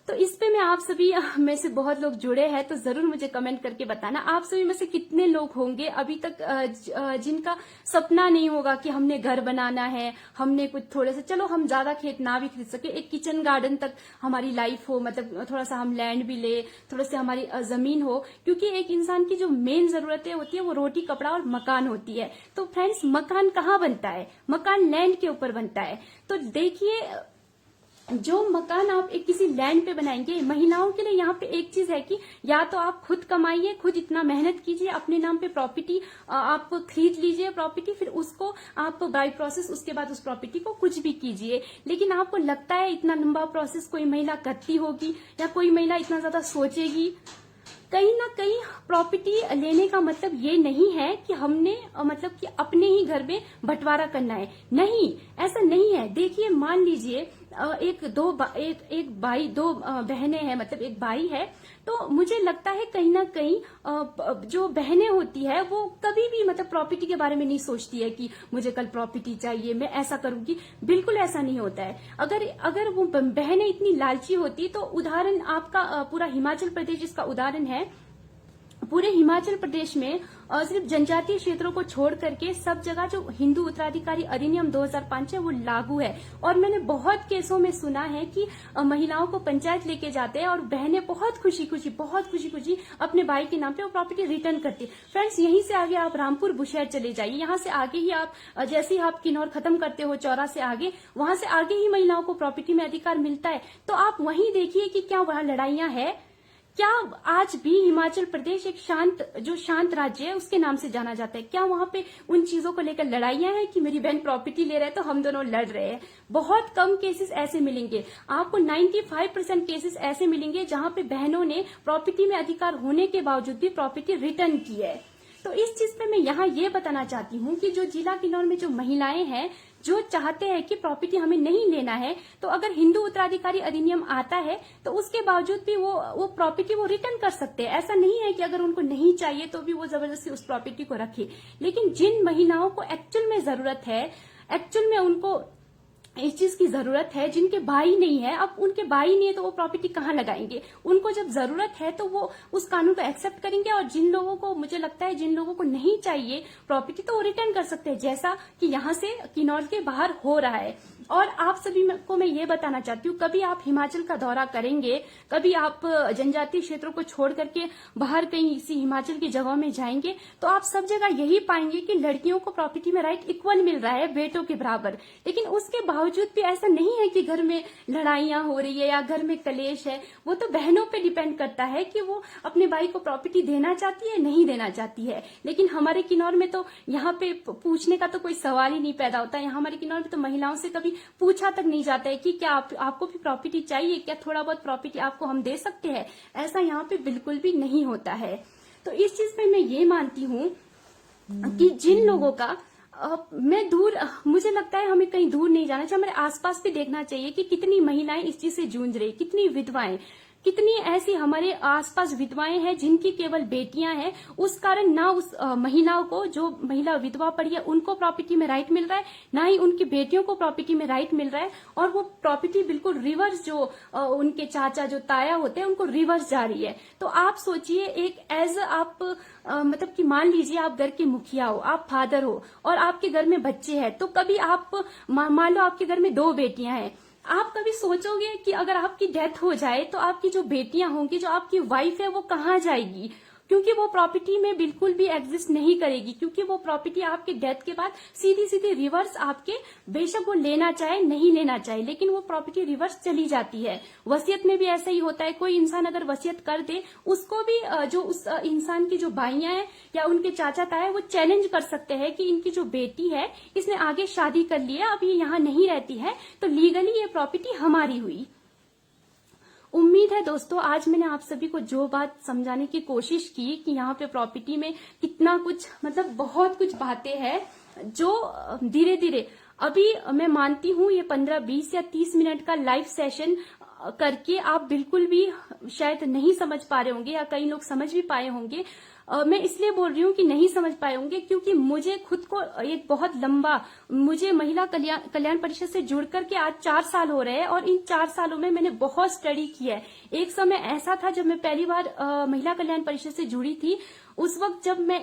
तो इस पे मैं आप सभी में से बहुत लोग जुड़े हैं, तो जरूर मुझे कमेंट करके बताना, आप सभी में से कितने लोग होंगे अभी तक जिनका सपना नहीं होगा कि हमने घर बनाना है, हमने कुछ थोड़े से, चलो हम ज्यादा खेत ना भी खरीद सके, एक किचन गार्डन तक हमारी लाइफ हो, मतलब थोड़ा सा हम लैंड भी ले, थोड़ा सा हमारी जमीन हो, क्योंकि एक इंसान की जो मेन जरूरतें होती है वो रोटी, कपड़ा और मकान होती है। तो फ्रेंड्स, मकान कहाँ बनता है? मकान लैंड के ऊपर बनता है। तो देखिए, जो मकान आप एक किसी लैंड पे बनाएंगे, महिलाओं के लिए यहाँ पे एक चीज है कि या तो आप खुद कमाइए, खुद इतना मेहनत कीजिए, अपने नाम पे प्रॉपर्टी आप खरीद लीजिए प्रॉपर्टी, फिर उसको आप बाय प्रोसेस उसके बाद उस प्रॉपर्टी को कुछ भी कीजिए। लेकिन आपको लगता है इतना लंबा प्रोसेस कोई महिला करती होगी या कोई महिला इतना ज्यादा सोचेगी? कहीं ना कहीं प्रॉपर्टी लेने का मतलब ये नहीं है कि हमने मतलब कि अपने ही घर में बंटवारा करना है, नहीं, ऐसा नहीं है। देखिए, मान लीजिए एक भाई, दो बहनें हैं, मतलब एक भाई है, तो मुझे लगता है कहीं ना कहीं जो बहनें होती है वो कभी भी मतलब प्रॉपर्टी के बारे में नहीं सोचती है कि मुझे कल प्रॉपर्टी चाहिए, मैं ऐसा करूंगी। बिल्कुल ऐसा नहीं होता है। अगर वो बहनें इतनी लालची होती तो उदाहरण आपका पूरा हिमाचल प्रदेश इसका उदाहरण है। पूरे हिमाचल प्रदेश में सिर्फ जनजातीय क्षेत्रों को छोड़ करके सब जगह जो हिंदू उत्तराधिकारी अधिनियम 2005 है वो लागू है। और मैंने बहुत केसों में सुना है कि महिलाओं को पंचायत लेके जाते हैं और बहनें बहुत खुशी खुशी अपने भाई के नाम पे वो प्रॉपर्टी रिटर्न करती है। फ्रेंड्स, यहीं से आगे आप रामपुर बुशहर चले जाइए, यहाँ से आगे ही आप जैसे ही आप किन्नौर खत्म करते हो चौरा से आगे, वहां से आगे ही महिलाओं को प्रॉपर्टी में अधिकार मिलता है। तो आप वहीं देखिए कि क्या वहां लड़ाइयां है। क्या आज भी हिमाचल प्रदेश एक शांत राज्य है, उसके नाम से जाना जाता है? क्या वहां पे उन चीजों को लेकर लड़ाइयां हैं कि मेरी बहन प्रॉपर्टी ले रहे हैं तो हम दोनों लड़ रहे हैं? बहुत कम केसेस ऐसे मिलेंगे आपको। 95% केसेस ऐसे मिलेंगे जहां पे बहनों ने प्रॉपर्टी में अधिकार होने के बावजूद भी प्रॉपर्टी रिटर्न की है। तो इस चीज पे मैं यहाँ ये बताना चाहती हूँ कि जो जिला किन्नौर में जो महिलाएं हैं जो चाहते हैं कि प्रॉपर्टी हमें नहीं लेना है, तो अगर हिंदू उत्तराधिकारी अधिनियम आता है तो उसके बावजूद भी वो प्रॉपर्टी वो रिटर्न कर सकते हैं। ऐसा नहीं है कि अगर उनको नहीं चाहिए तो भी वो जबरदस्ती उस प्रॉपर्टी को रखे। लेकिन जिन महिलाओं को एक्चुअल में जरूरत है, एक्चुअल में उनको इस चीज की जरूरत है, जिनके भाई नहीं है, अब उनके भाई नहीं है तो वो प्रॉपर्टी कहाँ लगाएंगे? उनको जब जरूरत है तो वो उस कानून को एक्सेप्ट करेंगे। और जिन लोगों को, मुझे लगता है जिन लोगों को नहीं चाहिए प्रॉपर्टी, तो वो रिटर्न कर सकते हैं, जैसा कि यहाँ से किन्नौर के बाहर हो रहा है। और आप सभी को मैं ये बताना चाहती हूँ, कभी आप हिमाचल का दौरा करेंगे, कभी आप जनजातीय क्षेत्रों को छोड़ करके बाहर कहीं इसी हिमाचल की जगहों में जाएंगे, तो आप सब जगह यही पाएंगे कि लड़कियों को प्रॉपर्टी में राइट इक्वल मिल रहा है, बेटों के बराबर। लेकिन उसके बावजूद भी ऐसा नहीं है कि घर में लड़ाइयां हो रही है या घर में कलेश है। वो तो बहनों पे डिपेंड करता है कि वो अपने भाई को प्रॉपर्टी देना चाहती है, नहीं देना चाहती है। लेकिन हमारे किन्नौर में तो यहाँ पे पूछने का तो कोई सवाल ही नहीं पैदा होता है। हमारे किन्नौर में तो महिलाओं से कभी पूछा तक नहीं जाता है कि क्या आपको भी प्रॉपर्टी चाहिए, क्या थोड़ा बहुत प्रॉपर्टी आपको हम दे सकते हैं। ऐसा यहाँ पे बिल्कुल भी नहीं होता है। तो इस चीज पे मैं ये मानती हूँ कि जिन लोगों का मुझे लगता है हमें कहीं दूर नहीं जाना चाहिए, हमारे आसपास भी देखना चाहिए कि कितनी महिलाएं इस चीज से जूझ रही, कितनी विधवाएं, कितनी ऐसी हमारे आसपास विधवाएं हैं जिनकी केवल बेटियां हैं। उस कारण ना उस महिलाओं को, जो महिला विधवा पड़ी है, उनको प्रॉपर्टी में राइट मिल रहा है, ना ही उनकी बेटियों को प्रॉपर्टी में राइट मिल रहा है। और वो प्रॉपर्टी बिल्कुल रिवर्स, जो उनके चाचा, जो ताया होते हैं, उनको रिवर्स जा रही है। तो आप सोचिए, एक एज आप मतलब कि मान लीजिए आप घर के मुखिया हो, आप फादर हो और आपके घर में बच्चे हैं, तो कभी आप मान लो आपके घर में 2 बेटियां हैं, आप कभी सोचोगे कि अगर आपकी डेथ हो जाए तो आपकी जो बेटियां होंगी, जो आपकी वाइफ है, वो कहाँ जाएगी? क्योंकि वो प्रॉपर्टी में बिल्कुल भी एग्जिस्ट नहीं करेगी, क्योंकि वो प्रॉपर्टी आपके डेथ के बाद सीधी सीधी रिवर्स आपके, बेशक वो लेना चाहे नहीं लेना चाहे, लेकिन वो प्रॉपर्टी रिवर्स चली जाती है। वसीयत में भी ऐसा ही होता है। कोई इंसान अगर वसीयत कर दे, उसको भी जो उस इंसान की जो भाइयां हैं या उनके चाचा ताया, वो चैलेंज कर सकते हैं कि इनकी जो बेटी है, इसने आगे शादी कर लिया, अब ये यहाँ नहीं रहती है, तो लीगली ये प्रॉपर्टी हमारी हुई। उम्मीद है दोस्तों, आज मैंने आप सभी को जो बात समझाने की कोशिश की कि यहाँ पे प्रॉपर्टी में कितना कुछ, मतलब बहुत कुछ बातें हैं जो धीरे धीरे, अभी मैं मानती हूँ ये 15, 20 या 30 मिनट का लाइव सेशन करके आप बिल्कुल भी शायद नहीं समझ पा रहे होंगे, या कई लोग समझ भी पाए होंगे। मैं इसलिए बोल रही हूँ कि नहीं समझ पाए होंगे क्योंकि मुझे खुद को एक बहुत लंबा, मुझे महिला कल्याण परिषद से जुड़ करके आज 4 साल हो रहे हैं, और इन 4 सालों में मैंने बहुत स्टडी किया है। एक समय ऐसा था जब मैं पहली बार महिला कल्याण परिषद से जुड़ी थी, उस वक्त जब मैं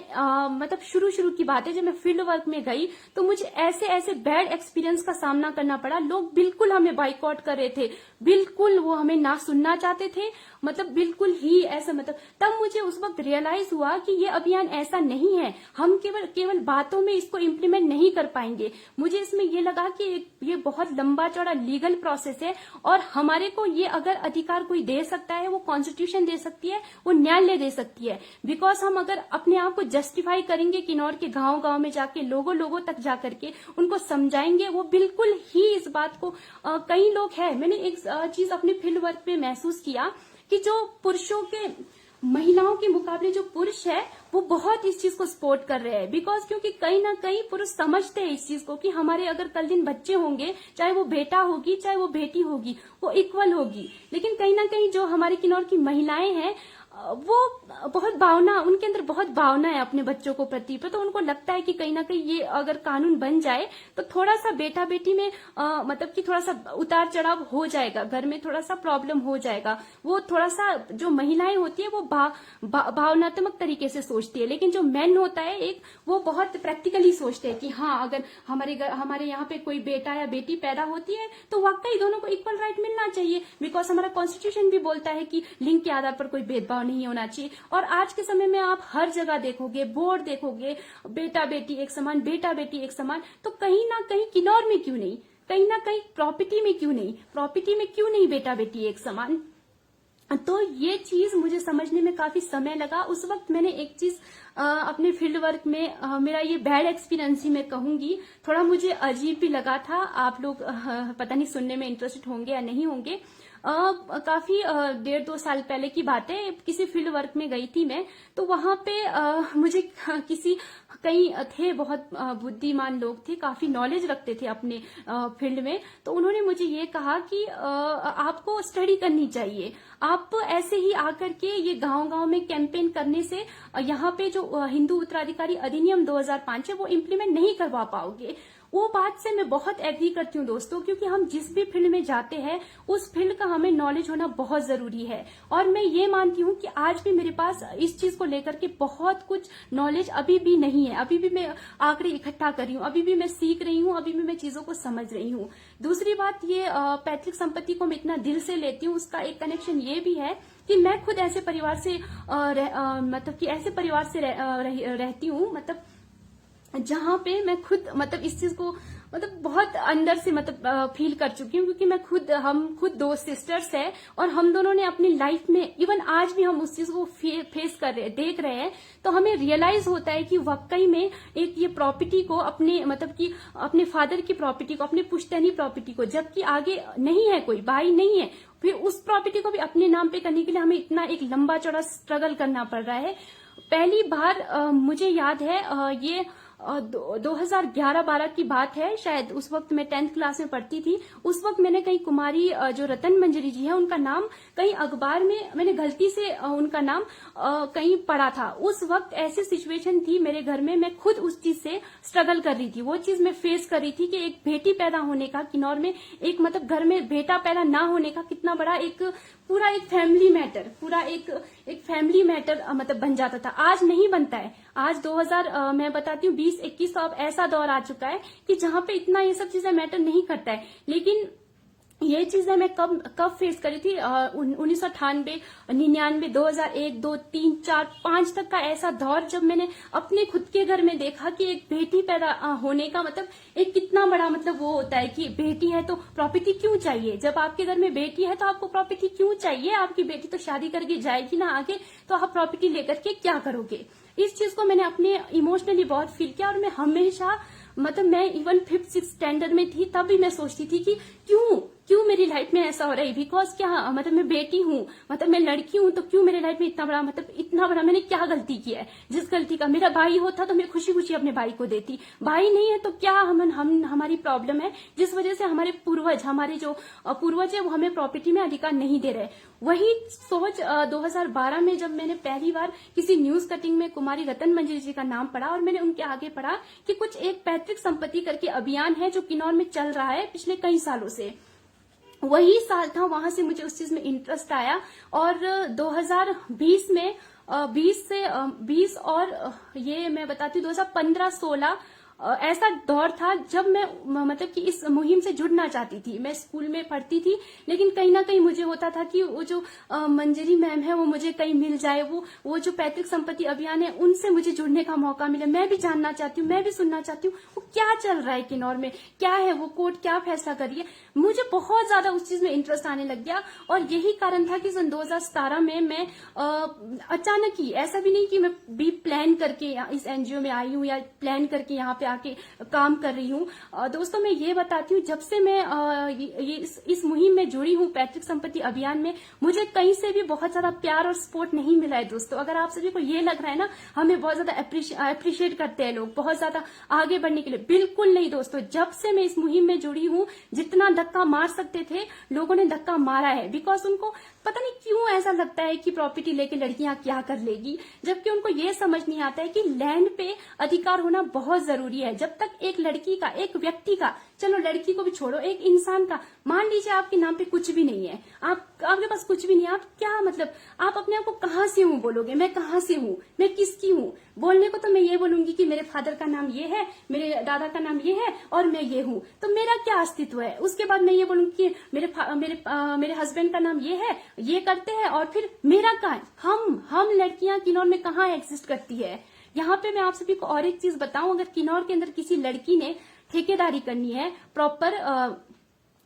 मतलब शुरू की बात है, जब मैं फील्ड वर्क में गई तो मुझे ऐसे ऐसे बैड एक्सपीरियंस का सामना करना पड़ा। लोग बिल्कुल हमें बाइकआउट कर रहे थे, बिल्कुल वो हमें ना सुनना चाहते थे, मतलब बिल्कुल ही ऐसा। मतलब तब मुझे उस वक्त रियलाइज हुआ कि ये अभियान ऐसा नहीं है, हम केवल बातों में इसको इम्प्लीमेंट नहीं कर पाएंगे। मुझे इसमें ये लगा कि ये बहुत लंबा चौड़ा लीगल प्रोसेस है और हमारे को ये अगर अधिकार कोई दे सकता है, वो कॉन्स्टिट्यूशन दे सकती है, वो न्यायालय दे सकती है। बिकॉज हम अगर अपने आप को जस्टिफाई करेंगे, किन्नौर के गांव में जाके लोगों तक जाकर के उनको समझाएंगे, वो बिल्कुल ही इस बात को कई लोग हैं। मैंने एक चीज अपने फील्ड वर्क में महसूस किया कि जो पुरुषों के महिलाओं के मुकाबले जो पुरुष है वो बहुत इस चीज को सपोर्ट कर रहे हैं। बिकॉज क्योंकि कहीं ना कहीं पुरुष समझते हैं इस चीज को कि हमारे अगर कल दिन बच्चे होंगे, चाहे वो बेटा होगी चाहे वो बेटी होगी, वो इक्वल होगी। लेकिन कहीं ना कहीं जो हमारे किन्नौर की महिलाएं हैं वो बहुत भावना, उनके अंदर बहुत भावना है अपने बच्चों को प्रति पे। तो उनको लगता है कि कहीं ना कहीं ये अगर कानून बन जाए तो थोड़ा सा बेटा बेटी में मतलब कि थोड़ा सा उतार चढ़ाव हो जाएगा, घर में थोड़ा सा प्रॉब्लम हो जाएगा। वो थोड़ा सा जो महिलाएं होती है वो भावनात्मक तरीके से सोचती है, लेकिन जो मैन होता है एक, वो बहुत प्रैक्टिकली सोचते हैं कि हाँ अगर हमारे यहाँ पे कोई बेटा या बेटी पैदा होती है तो वाकई दोनों को इक्वल राइट मिलना चाहिए। बिकॉज हमारा कॉन्स्टिट्यूशन भी बोलता है कि लिंग के आधार पर कोई भेदभाव नहीं होना चाहिए। और आज के समय में आप हर जगह देखोगे, बोर्ड देखोगे, बेटा बेटी एक समान, बेटा बेटी एक समान। तो कहीं ना कहीं किन्नौर में क्यों नहीं, कहीं ना कहीं प्रॉपर्टी में क्यों नहीं बेटा बेटी एक समान। तो ये चीज मुझे समझने में काफी समय लगा। उस वक्त मैंने एक चीज अपने फील्ड वर्क में मेरा ये बैड एक्सपीरियंस ही मैं कहूंगी, थोड़ा मुझे अजीब भी लगा था। आप लोग पता नहीं सुनने में इंटरेस्टेड होंगे या नहीं होंगे। काफी 1.5-2 साल पहले की बात है, किसी फील्ड वर्क में गई थी मैं। तो वहां पे मुझे कई थे बहुत बुद्धिमान लोग थे, काफी नॉलेज रखते थे अपने फील्ड में। तो उन्होंने मुझे ये कहा कि आपको स्टडी करनी चाहिए, आप ऐसे ही आकर के ये गांव में कैंपेन करने से यहाँ पे जो हिंदू उत्तराधिकारी अधिनियम 2005 है वो इम्प्लीमेंट नहीं करवा पाओगे। वो बात से मैं बहुत एग्री करती हूँ दोस्तों, क्योंकि हम जिस भी फील्ड में जाते हैं उस फील्ड का हमें नॉलेज होना बहुत जरूरी है। और मैं ये मानती हूँ कि आज भी मेरे पास इस चीज को लेकर के बहुत कुछ नॉलेज अभी भी नहीं है। अभी भी मैं आंकड़े इकट्ठा कर रही हूँ, अभी भी मैं सीख रही हूँ, अभी भी मैं चीजों को समझ रही हूँ। दूसरी बात, ये पैतृक संपत्ति को मैं इतना दिल से लेती हूँ, उसका एक कनेक्शन ये भी है कि मैं खुद ऐसे परिवार से मतलब कि ऐसे परिवार से रहती हूँ, मतलब जहां पे मैं खुद मतलब इस चीज को मतलब बहुत अंदर से मतलब फील कर चुकी हूँ। क्योंकि हम खुद 2 सिस्टर्स हैं और हम दोनों ने अपनी लाइफ में, इवन आज भी हम उस चीज को फेस कर रहे हैं, देख रहे हैं। तो हमें रियलाइज होता है कि वाकई में एक ये प्रॉपर्टी को अपने मतलब कि अपने फादर की प्रॉपर्टी को, अपने पुश्तैनी प्रॉपर्टी को, जबकि आगे नहीं है, कोई भाई नहीं है, फिर उस प्रॉपर्टी को भी अपने नाम पे करने के लिए हमें इतना एक लंबा चौड़ा स्ट्रगल करना पड़ रहा है। पहली बार मुझे याद है ये 2011-12 की बात है शायद, उस वक्त मैं 10th क्लास में पढ़ती थी। उस वक्त मैंने कहीं कुमारी जो रतन मंजरी जी है उनका नाम कहीं अखबार में, मैंने गलती से उनका नाम कहीं पढ़ा था। उस वक्त ऐसी सिचुएशन थी मेरे घर में, मैं खुद उस चीज से स्ट्रगल कर रही थी, वो चीज मैं फेस कर रही थी कि एक बेटी पैदा होने का किन्नौर में, एक मतलब घर में बेटा पैदा ना होने का कितना बड़ा एक पूरा एक फैमिली मैटर, पूरा एक फैमिली मैटर मतलब बन जाता था। आज नहीं बनता है। आज 2000 मैं बताती हूँ 20-21 तो अब ऐसा दौर आ चुका है कि जहां पे इतना ये सब चीजें मैटर नहीं करता है। लेकिन ये चीजें मैं कब फेस करी थी, 1998, 99, 2001, 2, 3, 4, 5 तक का ऐसा दौर, जब मैंने अपने खुद के घर में देखा कि एक बेटी पैदा होने का मतलब एक कितना बड़ा मतलब वो होता है कि बेटी है तो प्रॉपर्टी क्यों चाहिए। जब आपके घर में बेटी है तो आपको प्रॉपर्टी क्यों चाहिए, आपकी बेटी तो शादी करके जाएगी ना आगे, तो आप प्रॉपर्टी लेकर के क्या करोगे। इस चीज को मैंने अपने इमोशनली बहुत फील किया। और मैं हमेशा मतलब मैं इवन 5th-6th स्टैंडर्ड में थी तब भी मैं सोचती थी कि क्यों मेरी लाइफ में ऐसा हो रहा है। बिकॉज क्या मतलब मैं बेटी हूँ, मतलब मैं लड़की हूँ, तो क्यों मेरे लाइफ में इतना बड़ा मैंने क्या गलती किया है। जिस गलती का, मेरा भाई होता तो मैं खुशी खुशी अपने भाई को देती, भाई नहीं है तो क्या हमारी प्रॉब्लम है जिस वजह से हमारे जो पूर्वज है वो हमें प्रॉपर्टी में अधिकार नहीं दे रहे। वही सोच 2012 में जब मैंने पहली बार किसी न्यूज कटिंग में कुमारी रतन मंजरी जी का नाम पढ़ा और मैंने उनके आगे पढ़ा कि कुछ एक पैतृक संपत्ति करके अभियान है जो किन्नौर में चल रहा है पिछले कई सालों से, वही साल था, वहां से मुझे उस चीज में इंटरेस्ट आया। और 2020 में 20 और ये मैं बताती हूँ 2015-16 ऐसा दौर था जब मैं मतलब कि इस मुहिम से जुड़ना चाहती थी। मैं स्कूल में पढ़ती थी, लेकिन कहीं ना कहीं मुझे होता था कि वो जो मंजरी मैम है वो मुझे कहीं मिल जाए, वो जो पैतृक संपत्ति अभियान है उनसे मुझे जुड़ने का मौका मिले। मैं भी जानना चाहती हूँ, मैं भी सुनना चाहती हूँ वो क्या चल रहा है किन्नौर में, क्या है वो कोर्ट क्या फैसला कर रही है। मुझे बहुत ज्यादा उस चीज में इंटरेस्ट आने लग गया और यही कारण था कि सन 2017 में मैं अचानक ही, ऐसा भी नहीं कि मैं भी प्लान करके इस एनजीओ में आई हूँ या प्लान करके यहाँ पे आके काम कर रही हूँ। दोस्तों मैं ये बताती हूँ, जब से मैं इस मुहिम में जुड़ी हूँ पैतृक संपत्ति अभियान में, मुझे कहीं से भी बहुत ज्यादा प्यार और सपोर्ट नहीं मिला है। दोस्तों अगर आप सभी को ये लग रहा है ना हमें बहुत ज्यादा अप्रिशिएट करते हैं लोग बहुत ज्यादा आगे बढ़ने के लिए, बिल्कुल नहीं दोस्तों। जब से मैं इस मुहिम में जुड़ी हूँ, जितना धक्का मार सकते थे लोगों ने धक्का मारा है। बिकॉज उनको पता नहीं क्यों ऐसा लगता है कि प्रॉपर्टी लेके लड़कियां क्या कर लेगी, जबकि उनको ये समझ नहीं आता है कि लैंड पे अधिकार होना बहुत जरूरी है। जब तक एक लड़की का, एक व्यक्ति का, चलो लड़की को भी छोड़ो, एक इंसान का, मान लीजिए आपके नाम पे कुछ भी नहीं है, आपके पास कुछ भी नहीं है, आप क्या मतलब आप अपने आप को कहाँ से हूँ बोलोगे, मैं कहाँ से हूँ, मैं किसकी हूँ। बोलने को तो मैं ये बोलूंगी कि मेरे फादर का नाम ये है, मेरे दादा का नाम ये है और मैं ये हूँ, तो मेरा क्या अस्तित्व है। उसके बाद मैं ये बोलूंगी कि मेरे हस्बैंड का नाम ये है, ये करते हैं, और फिर मेरा क्या है। हम लड़कियां किन्नौर में कहाँ एग्जिस्ट करती है। यहाँ पे मैं आप सभी को और एक चीज बताऊं, अगर किन्नौर के अंदर किसी लड़की ने ठेकेदारी करनी है प्रॉपर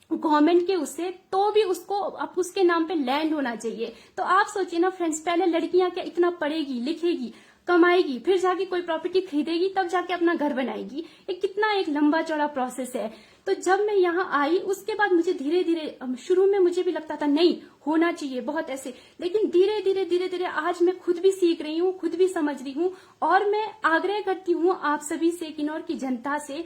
गवर्नमेंट के उससे, तो भी उसको अब उसके नाम पे लैंड होना चाहिए। तो आप सोचिए ना फ्रेंड्स, पहले लड़कियां क्या इतना पढ़ेगी लिखेगी कमाएगी, फिर जाके कोई प्रॉपर्टी खरीदेगी, तब जाके अपना घर बनाएगी। ये कितना एक लंबा चौड़ा प्रोसेस है। तो जब मैं यहाँ आई उसके बाद मुझे धीरे धीरे, शुरू में मुझे भी लगता था नहीं होना चाहिए बहुत ऐसे, लेकिन धीरे धीरे आज मैं खुद भी सीख रही हूँ, खुद भी समझ रही हूँ। और मैं आग्रह करती हूँ आप सभी से, किन्नौर की जनता से,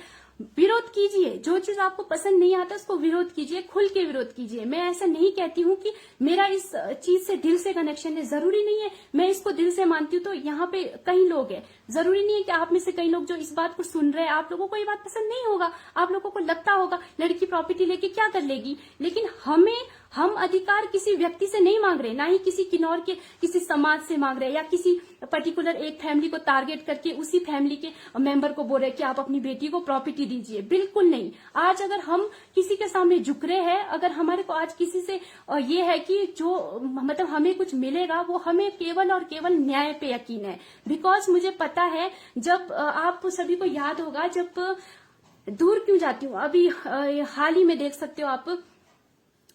विरोध कीजिए। जो चीज आपको पसंद नहीं आता उसको विरोध कीजिए, खुल के विरोध कीजिए। मैं ऐसा नहीं कहती हूँ कि मेरा इस चीज से दिल से कनेक्शन है, जरूरी नहीं है मैं इसको दिल से मानती हूँ। तो यहाँ पे कई लोग हैं, जरूरी नहीं है कि आप में से कई लोग जो इस बात को सुन रहे हैं आप लोगों को ये बात पसंद नहीं होगा, आप लोगों को लगता होगा लड़की प्रॉपर्टी लेके क्या कर लेगी। लेकिन हम अधिकार किसी व्यक्ति से नहीं मांग रहे, ना ही किसी किन्नौर के किसी समाज से मांग रहे, या किसी पर्टिकुलर एक फैमिली को टारगेट करके उसी फैमिली के मेंबर को बोल रहे कि आप अपनी बेटी को प्रॉपर्टी दीजिए। बिल्कुल नहीं। आज अगर हम किसी के सामने झुक रहे हैं, अगर हमारे को आज किसी से ये है कि जो मतलब हमें कुछ मिलेगा, वो हमें केवल और केवल न्याय पे यकीन है। बिकॉज मुझे पता है, जब आप सभी को याद होगा, जब दूर क्यों जाती हूँ, अभी हाल ही में देख सकते हो आप,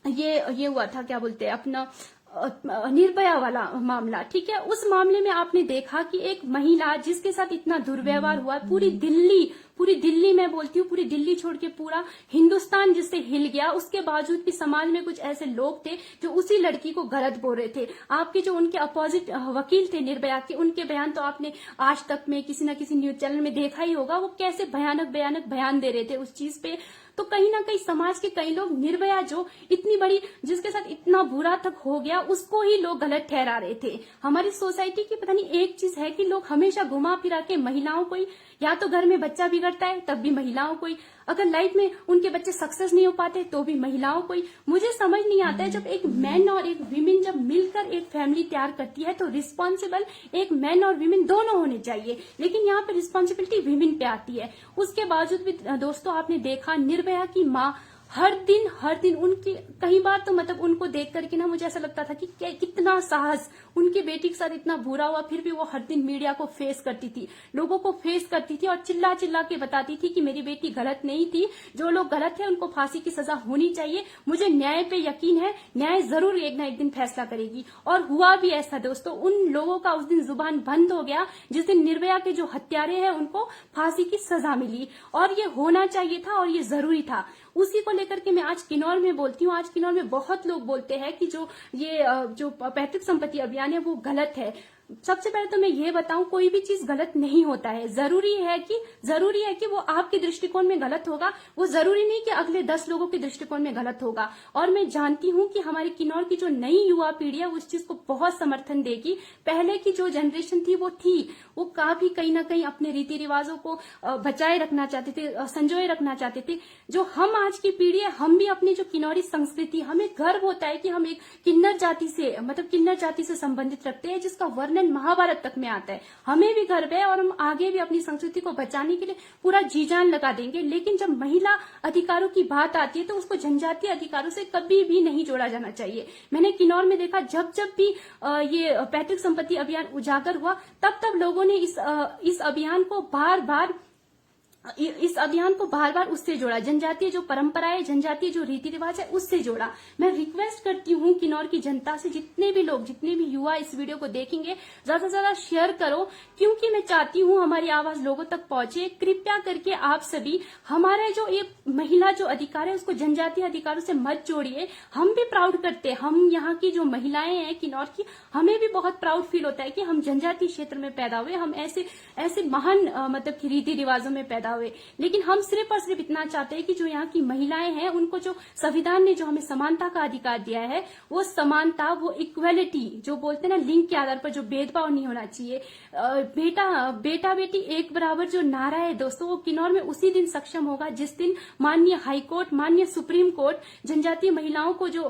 ये हुआ था, क्या बोलते हैं अपना निर्भया वाला मामला, ठीक है। उस मामले में आपने देखा कि एक महिला जिसके साथ इतना दुर्व्यवहार हुआ, पूरी दिल्ली मैं बोलती हूँ, पूरी दिल्ली छोड़ के पूरा हिंदुस्तान जिससे हिल गया, उसके बावजूद भी समाज में कुछ ऐसे लोग थे जो उसी लड़की को गलत बोल रहे थे। आपके जो उनके अपोजिट वकील थे निर्भया के, उनके बयान तो आपने आज तक में किसी न किसी न्यूज चैनल में देखा ही होगा, वो कैसे भयानक बयान दे रहे थे उस चीज पे। तो कहीं ना कहीं समाज के कई लोग निर्भया जो इतनी बड़ी, जिसके साथ इतना बुरा तक हो गया, उसको ही लोग गलत ठहरा रहे थे। हमारी सोसाइटी की पता नहीं एक चीज है कि लोग हमेशा घुमा फिरा के महिलाओं को, या तो घर में बच्चा बिगड़ता है तब भी महिलाओं को, अगर लाइफ में उनके बच्चे सक्सेस नहीं हो पाते तो भी महिलाओं को। मुझे समझ नहीं आता है, जब एक मैन और एक वीमेन जब मिलकर एक फैमिली तैयार करती है तो रिस्पॉन्सिबल एक मैन और वीमेन दोनों होने चाहिए, लेकिन यहाँ पे रिस्पॉन्सिबिलिटी वीमेन पे आती है। उसके बावजूद भी दोस्तों आपने देखा निर्भया की माँ हर दिन उनकी, कई बार तो मतलब उनको देख करके ना मुझे ऐसा लगता था कि कितना साहस, उनकी बेटी के साथ इतना बुरा हुआ फिर भी वो हर दिन मीडिया को फेस करती थी, लोगों को फेस करती थी और चिल्ला चिल्ला के बताती थी कि मेरी बेटी गलत नहीं थी, जो लोग गलत है उनको फांसी की सजा होनी चाहिए। मुझे न्याय पे यकीन है, न्याय जरूर एक ना एक दिन फैसला करेगी। और हुआ भी ऐसा दोस्तों, उन लोगों का उस दिन जुबान बंद हो गया जिस दिन निर्भया के जो हत्यारे हैं उनको फांसी की सजा मिली, और ये होना चाहिए था और ये जरूरी था। उसी को लेकर के मैं आज किन्नौर में बोलती हूँ। आज किन्नौर में बहुत लोग बोलते हैं कि जो पैतृक संपत्ति अभियान है वो गलत है। सबसे पहले तो मैं ये बताऊं, कोई भी चीज गलत नहीं होता है। जरूरी है कि वो आपके दृष्टिकोण में गलत होगा, वो जरूरी नहीं कि अगले 10 लोगों के दृष्टिकोण में गलत होगा। और मैं जानती हूं कि हमारी किन्नौर की जो नई युवा पीढ़ी है उस चीज को बहुत समर्थन देगी। पहले की जो जनरेशन थी वो काफी कहीं ना कहीं अपने रीति रिवाजों को बचाए रखना चाहते थे, संजोए रखना चाहते थे। जो हम आज की पीढ़ी है, हम भी अपनी जो किन्नौरी संस्कृति, हमें गर्व होता है कि हम एक किन्नर जाति से संबंधित रखते हैं, जिसका वर्ण वर्णन महाभारत तक में आता है। हमें भी गर्व है और हम आगे भी अपनी संस्कृति को बचाने के लिए पूरा जी जान लगा देंगे। लेकिन जब महिला अधिकारों की बात आती है तो उसको जनजातीय अधिकारों से कभी भी नहीं जोड़ा जाना चाहिए। मैंने किन्नौर में देखा, जब जब भी ये पैतृक संपत्ति अभियान उजागर हुआ, तब तब लोगों ने इस अभियान को बार बार उससे जोड़ा, जनजातीय जो परंपराएं, जनजातीय जो रीति रिवाज है उससे जोड़ा। मैं रिक्वेस्ट करती हूँ किन्नौर की जनता से, जितने भी लोग, जितने भी युवा इस वीडियो को देखेंगे, ज्यादा से ज्यादा शेयर करो, क्योंकि मैं चाहती हूँ हमारी आवाज लोगों तक पहुंचे। कृपया करके आप सभी हमारे जो ये महिला जो अधिकार है उसको जनजातीय अधिकारों से मत जोड़िए। हम भी प्राउड करते हैं, हम यहाँ की जो महिलाएं हैं किन्नौर की, हमें भी बहुत प्राउड फील होता है कि हम जनजातीय क्षेत्र में पैदा हुए, हम ऐसे महान मतलब की रीति रिवाजों में पैदा हुए। लेकिन हम सिर्फ और सिर्फ इतना चाहते हैं कि जो यहाँ की महिलाएं हैं उनको जो संविधान ने जो हमें समानता का अधिकार दिया है, वो समानता, वो इक्वेलिटी जो बोलते हैं ना, लिंग के आधार पर जो भेदभाव नहीं होना चाहिए। बेटा बेटी एक बराबर जो नारा है दोस्तों, वो किन्नौर में उसी दिन सक्षम होगा जिस दिन माननीय हाईकोर्ट, माननीय सुप्रीम कोर्ट जनजातीय महिलाओं को जो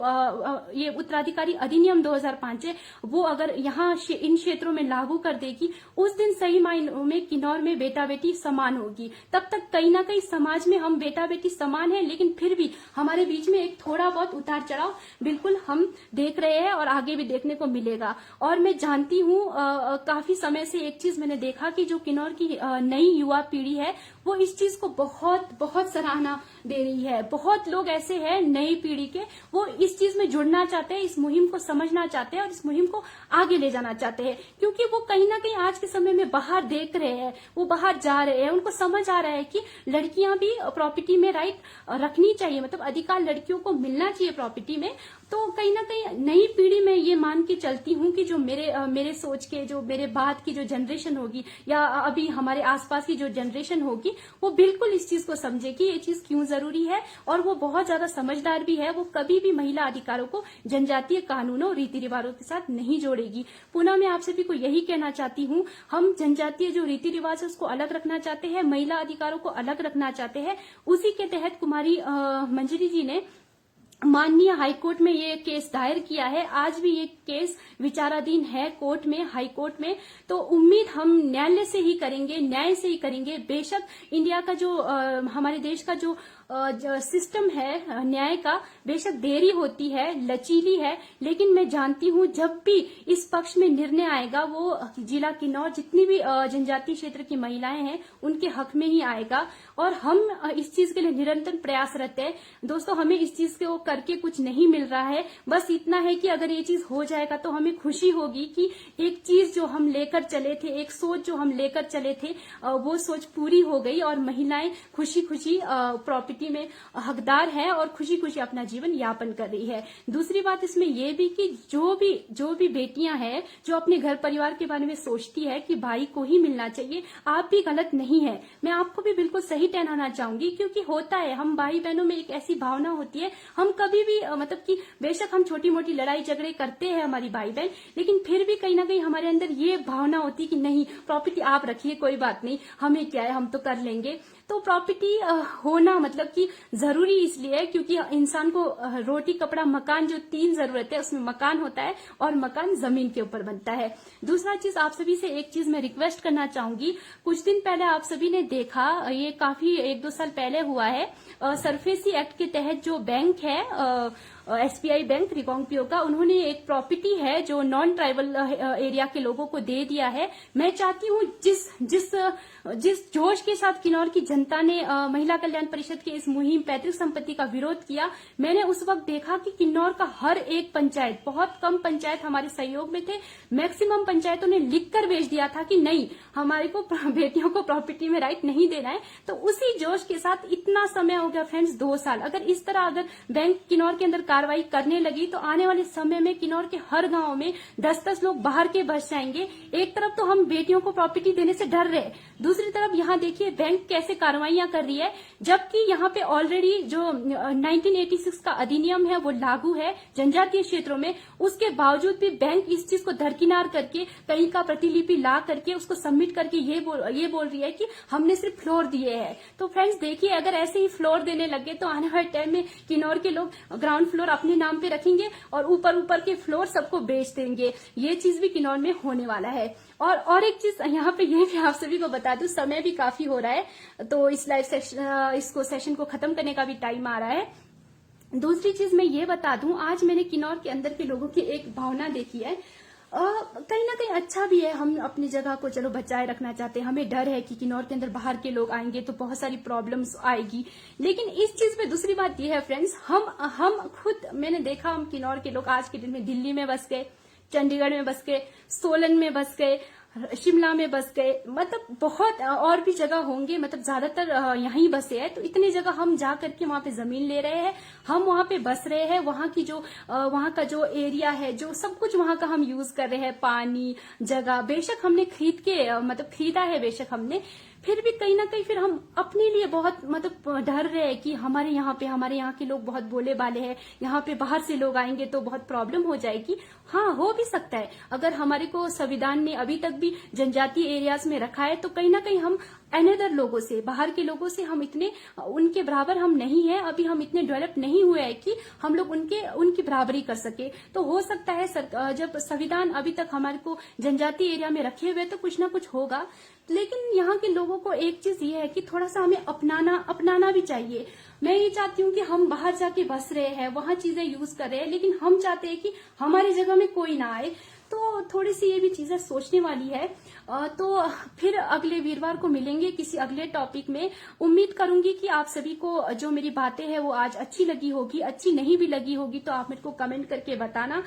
ये उत्तराधिकारी अधिनियम 2005 है वो अगर यहाँ इन क्षेत्रों में लागू कर देगी, उस दिन सही मायनों में किन्नौर में बेटा बेटी समान होगी। तब तक कहीं ना कहीं समाज में हम बेटा बेटी समान है, लेकिन फिर भी हमारे बीच में एक थोड़ा बहुत उतार चढ़ाव बिल्कुल हम देख रहे हैं और आगे भी देखने को मिलेगा। और मैं जानती हूँ काफी समय से एक चीज मैंने देखा कि जो किन्नौर की नई युवा पीढ़ी है वो इस चीज को बहुत बहुत सराहना दे रही है। बहुत लोग ऐसे हैं नई पीढ़ी के, वो इस चीज में जुड़ना चाहते हैं, इस मुहिम को समझना चाहते हैं और इस मुहिम को आगे ले जाना चाहते हैं, क्योंकि वो कहीं ना कहीं आज के समय में बाहर देख रहे हैं, वो बाहर जा रहे हैं, उनको समझ आ रहा है कि लड़कियां भी प्रॉपर्टी में राइट रखनी चाहिए, मतलब अधिकार लड़कियों को मिलना चाहिए प्रॉपर्टी में। तो कहीं ना कहीं नई पीढ़ी में ये मान के चलती हूँ कि जो मेरे सोच के, जो मेरे बाद की जो जनरेशन होगी या अभी हमारे आसपास की जो जनरेशन होगी, वो बिल्कुल इस चीज को समझे कि ये चीज क्यों जरूरी है, और वो बहुत ज्यादा समझदार भी है। वो कभी भी महिला अधिकारों को जनजातीय कानूनों, रीति रिवाजों के साथ नहीं जोड़ेगी। पुनः मैं आप सभी को यही कहना चाहती हूँ, हम जनजातीय जो रीति रिवाज है उसको अलग रखना चाहते हैं, महिला अधिकारों को अलग रखना चाहते हैं। उसी के तहत कुमारी मंजरी जी ने माननीय हाईकोर्ट में ये केस दायर किया है। आज भी ये केस विचाराधीन है कोर्ट में, हाई कोर्ट में। तो उम्मीद हम न्यायालय से ही करेंगे, न्याय से ही करेंगे। बेशक इंडिया का जो हमारे देश का जो सिस्टम है न्याय का, बेशक देरी होती है, लचीली है, लेकिन मैं जानती हूँ जब भी इस पक्ष में निर्णय आएगा वो जिला किन्नौर, जितनी भी जनजातीय क्षेत्र की महिलाएं हैं उनके हक में ही आएगा। और हम इस चीज के लिए निरंतर प्रयासरत है दोस्तों। हमें इस चीज को करके कुछ नहीं मिल रहा है, बस इतना है कि अगर ये चीज हो जाएगा तो हमें खुशी होगी कि एक चीज जो हम लेकर चले थे, एक सोच जो हम लेकर चले थे, वो सोच पूरी हो गई और महिलाएं खुशी खुशी प्रॉपर्टी में हकदार है और खुशी खुशी अपना जीवन यापन कर रही है। दूसरी बात इसमें यह भी कि जो भी बेटियां हैं जो अपने घर परिवार के बारे में सोचती है कि भाई को ही मिलना चाहिए, आप भी गलत नहीं है। मैं आपको भी बिल्कुल सही ठहराना चाहूंगी, क्योंकि होता है, हम भाई बहनों में एक ऐसी भावना होती है, हम कभी भी मतलब कि बेशक हम छोटी मोटी लड़ाई झगड़े करते हैं हमारी भाई बहन, लेकिन फिर भी कहीं ना कहीं हमारे अंदर ये भावना होती है कि नहीं, प्रॉपर्टी आप रखिए, कोई बात नहीं, हमें क्या है, हम तो कर लेंगे। तो प्रॉपर्टी होना मतलब कि जरूरी इसलिए है क्योंकि इंसान को रोटी कपड़ा मकान जो 3 जरूरत है उसमें मकान होता है, और मकान जमीन के ऊपर बनता है। दूसरा चीज, आप सभी से एक चीज मैं रिक्वेस्ट करना चाहूंगी। कुछ दिन पहले आप सभी ने देखा, ये काफी 1-2 साल पहले हुआ है, सरफेसी एक्ट के तहत जो बैंक है SBI बैंक रिकांगपिओ का, उन्होंने एक प्रॉपर्टी है जो नॉन ट्राइबल एरिया के लोगों को दे दिया है। मैं चाहती हूँ जिस जोश के साथ किन्नौर की जनता ने महिला कल्याण परिषद की इस मुहिम पैतृक संपत्ति का विरोध किया, मैंने उस वक्त देखा कि किन्नौर का हर एक पंचायत, बहुत कम पंचायत हमारे सहयोग में थे, मैक्सिमम पंचायतों ने लिखकर भेज दिया था कि नहीं, हमारे को बेटियों को प्रॉपर्टी में राइट नहीं देना है। तो उसी जोश के साथ, इतना समय हो गया फ्रेंड्स, 2 साल, अगर इस तरह अगर बैंक किन्नौर के अंदर कार्रवाई करने लगी तो आने वाले समय में किन्नौर के हर गांव में 10-10 लोग बाहर के बस जाएंगे। एक तरफ तो हम बेटियों को प्रॉपर्टी देने से डर रहे, दूसरी तरफ यहाँ देखिए बैंक कैसे कार्रवाइयां कर रही है, जबकि यहाँ पे ऑलरेडी जो 1986 का अधिनियम है वो लागू है जनजातीय क्षेत्रों में। उसके बावजूद भी बैंक इस चीज को दरकिनार करके, कहीं का प्रतिलिपि ला करके उसको सबमिट करके ये बोल रही है कि हमने सिर्फ फ्लोर दिए हैं। तो फ्रेंड्स देखिए, अगर ऐसे ही फ्लोर देने लगे तो आने वाले टाइम में किन्नौर के लोग ग्राउंड फ्लोर फ्लोर अपने नाम पे रखेंगे और ऊपर ऊपर के फ्लोर सबको बेच देंगे। ये चीज भी किन्नौर में होने वाला है। और एक चीज यहाँ पे ये भी आप सभी को बता दूं, समय भी काफी हो रहा है, तो इस लाइव सेशन को खत्म करने का भी टाइम आ रहा है। दूसरी चीज मैं ये बता दूं, आज मैंने किन्नौर के अंदर के लोगों की एक भावना देखी है। कहीं ना कहीं अच्छा भी है, हम अपनी जगह को चलो बचाए रखना चाहते हैं। हमें डर है कि किन्नौर के अंदर बाहर के लोग आएंगे तो बहुत सारी प्रॉब्लम्स आएगी, लेकिन इस चीज पे दूसरी बात ये है फ्रेंड्स, हम खुद, मैंने देखा हम किन्नौर के लोग आज के दिन में दिल्ली में बस गए, चंडीगढ़ में बस गए, सोलन में बस गए, शिमला में बस गए, मतलब बहुत और भी जगह होंगे, मतलब ज्यादातर यहीं बसे हैं। तो इतनी जगह हम जा करके वहां पे जमीन ले रहे हैं, हम वहां पे बस रहे हैं, वहां का जो एरिया है, जो सब कुछ वहां का हम यूज कर रहे हैं, पानी, जगह, बेशक हमने खरीदा है बेशक हमने, फिर भी कहीं ना कहीं फिर हम अपने लिए बहुत मतलब डर रहे हैं कि हमारे यहाँ के लोग बहुत बोले बाले हैं, यहाँ पे बाहर से लोग आएंगे तो बहुत प्रॉब्लम हो जाएगी। हाँ, हो भी सकता है, अगर हमारे को संविधान ने अभी तक भी जनजातीय एरियाज में रखा है तो कहीं ना कहीं हम अनदर लोगों से, बाहर के लोगों से हम इतने उनके बराबर हम नहीं है, अभी हम इतने डेवलप नहीं हुए हैं कि हम लोग उनकी बराबरी कर सके। तो हो सकता है जब संविधान अभी तक हमारे को जनजातीय एरिया में रखे हुए तो कुछ ना कुछ होगा, लेकिन यहाँ के लोगों को एक चीज ये है कि थोड़ा सा हमें अपनाना भी चाहिए। मैं ये चाहती हूँ कि हम बाहर जाके बस रहे हैं, वहां चीजें यूज कर रहे हैं, लेकिन हम चाहते हैं कि हमारी जगह में कोई ना आए। तो थोड़ी सी ये भी चीजें सोचने वाली है। तो फिर अगले वीरवार को मिलेंगे किसी अगले टॉपिक में। उम्मीद करूंगी कि आप सभी को जो मेरी बातें हैं वो आज अच्छी लगी होगी, अच्छी नहीं भी लगी होगी तो आप मेरे को कमेंट करके बताना।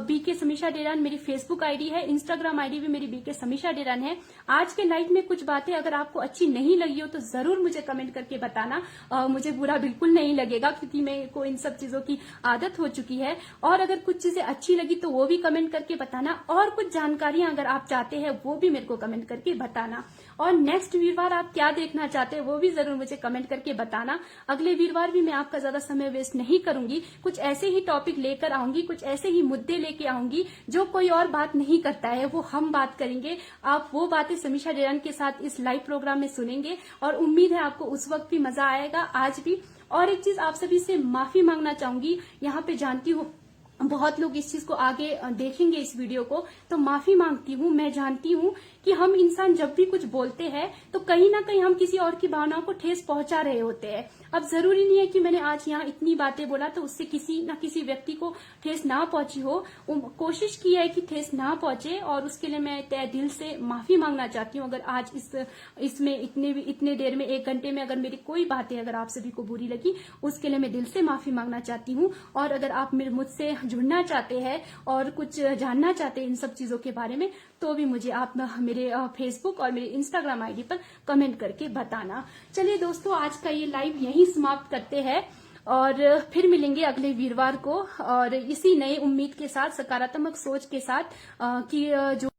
बीके समीक्षा डेरान मेरी फेसबुक आईडी है, इंस्टाग्राम आईडी भी मेरी बीके समीक्षा डेरान है। आज के लाइव में कुछ बातें अगर आपको अच्छी नहीं लगी हो तो जरूर मुझे कमेंट करके बताना। मुझे बुरा बिल्कुल नहीं लगेगा, क्योंकि मेरे को इन सब चीजों की आदत हो चुकी है। और अगर कुछ चीजें अच्छी लगी तो वो भी कमेंट करके बताना, और कुछ जानकारियां अगर आप चाहते हैं वो भी मेरे को कमेंट करके बताना। और नेक्स्ट वीरवार आप क्या देखना चाहते हैं वो भी जरूर मुझे कमेंट करके बताना। अगले वीरवार भी मैं आपका ज्यादा समय वेस्ट नहीं करूंगी, कुछ ऐसे ही टॉपिक लेकर आऊंगी, कुछ ऐसे ही मुद्दे लेके आऊंगी जो कोई और बात नहीं करता है, वो हम बात करेंगे। आप वो बातें समीक्षा डेरान के साथ इस लाइव प्रोग्राम में सुनेंगे और उम्मीद है आपको उस वक्त भी मजा आएगा, आज भी। और एक चीज आप सभी से माफी मांगना चाहूंगी, यहाँ पे जानती हूँ बहुत लोग इस चीज को आगे देखेंगे इस वीडियो को, तो माफी मांगती हूँ। मैं जानती हूँ कि हम इंसान जब भी कुछ बोलते हैं तो कहीं ना कहीं हम किसी और की भावनाओं को ठेस पहुंचा रहे होते हैं। अब जरूरी नहीं है कि मैंने आज यहाँ इतनी बातें बोला तो उससे किसी न किसी व्यक्ति को ठेस ना पहुंची हो। कोशिश की है कि ठेस ना पहुंचे और उसके लिए मैं तहे दिल से माफी मांगना चाहती हूँ। अगर आज इसमें इतने देर में 1 घंटे में अगर मेरी कोई बातें अगर आप सभी को बुरी लगी, उसके लिए मैं दिल से माफी मांगना चाहती हूँ। और अगर आप मुझसे जुड़ना चाहते हैं और कुछ जानना चाहते हैं इन सब चीजों के बारे में तो भी मुझे आप मेरे फेसबुक और मेरे इंस्टाग्राम आईडी पर कमेंट करके बताना। चलिए दोस्तों, आज का ये लाइव यहीं समाप्त करते हैं और फिर मिलेंगे अगले वीरवार को, और इसी नई उम्मीद के साथ, सकारात्मक सोच के साथ कि जो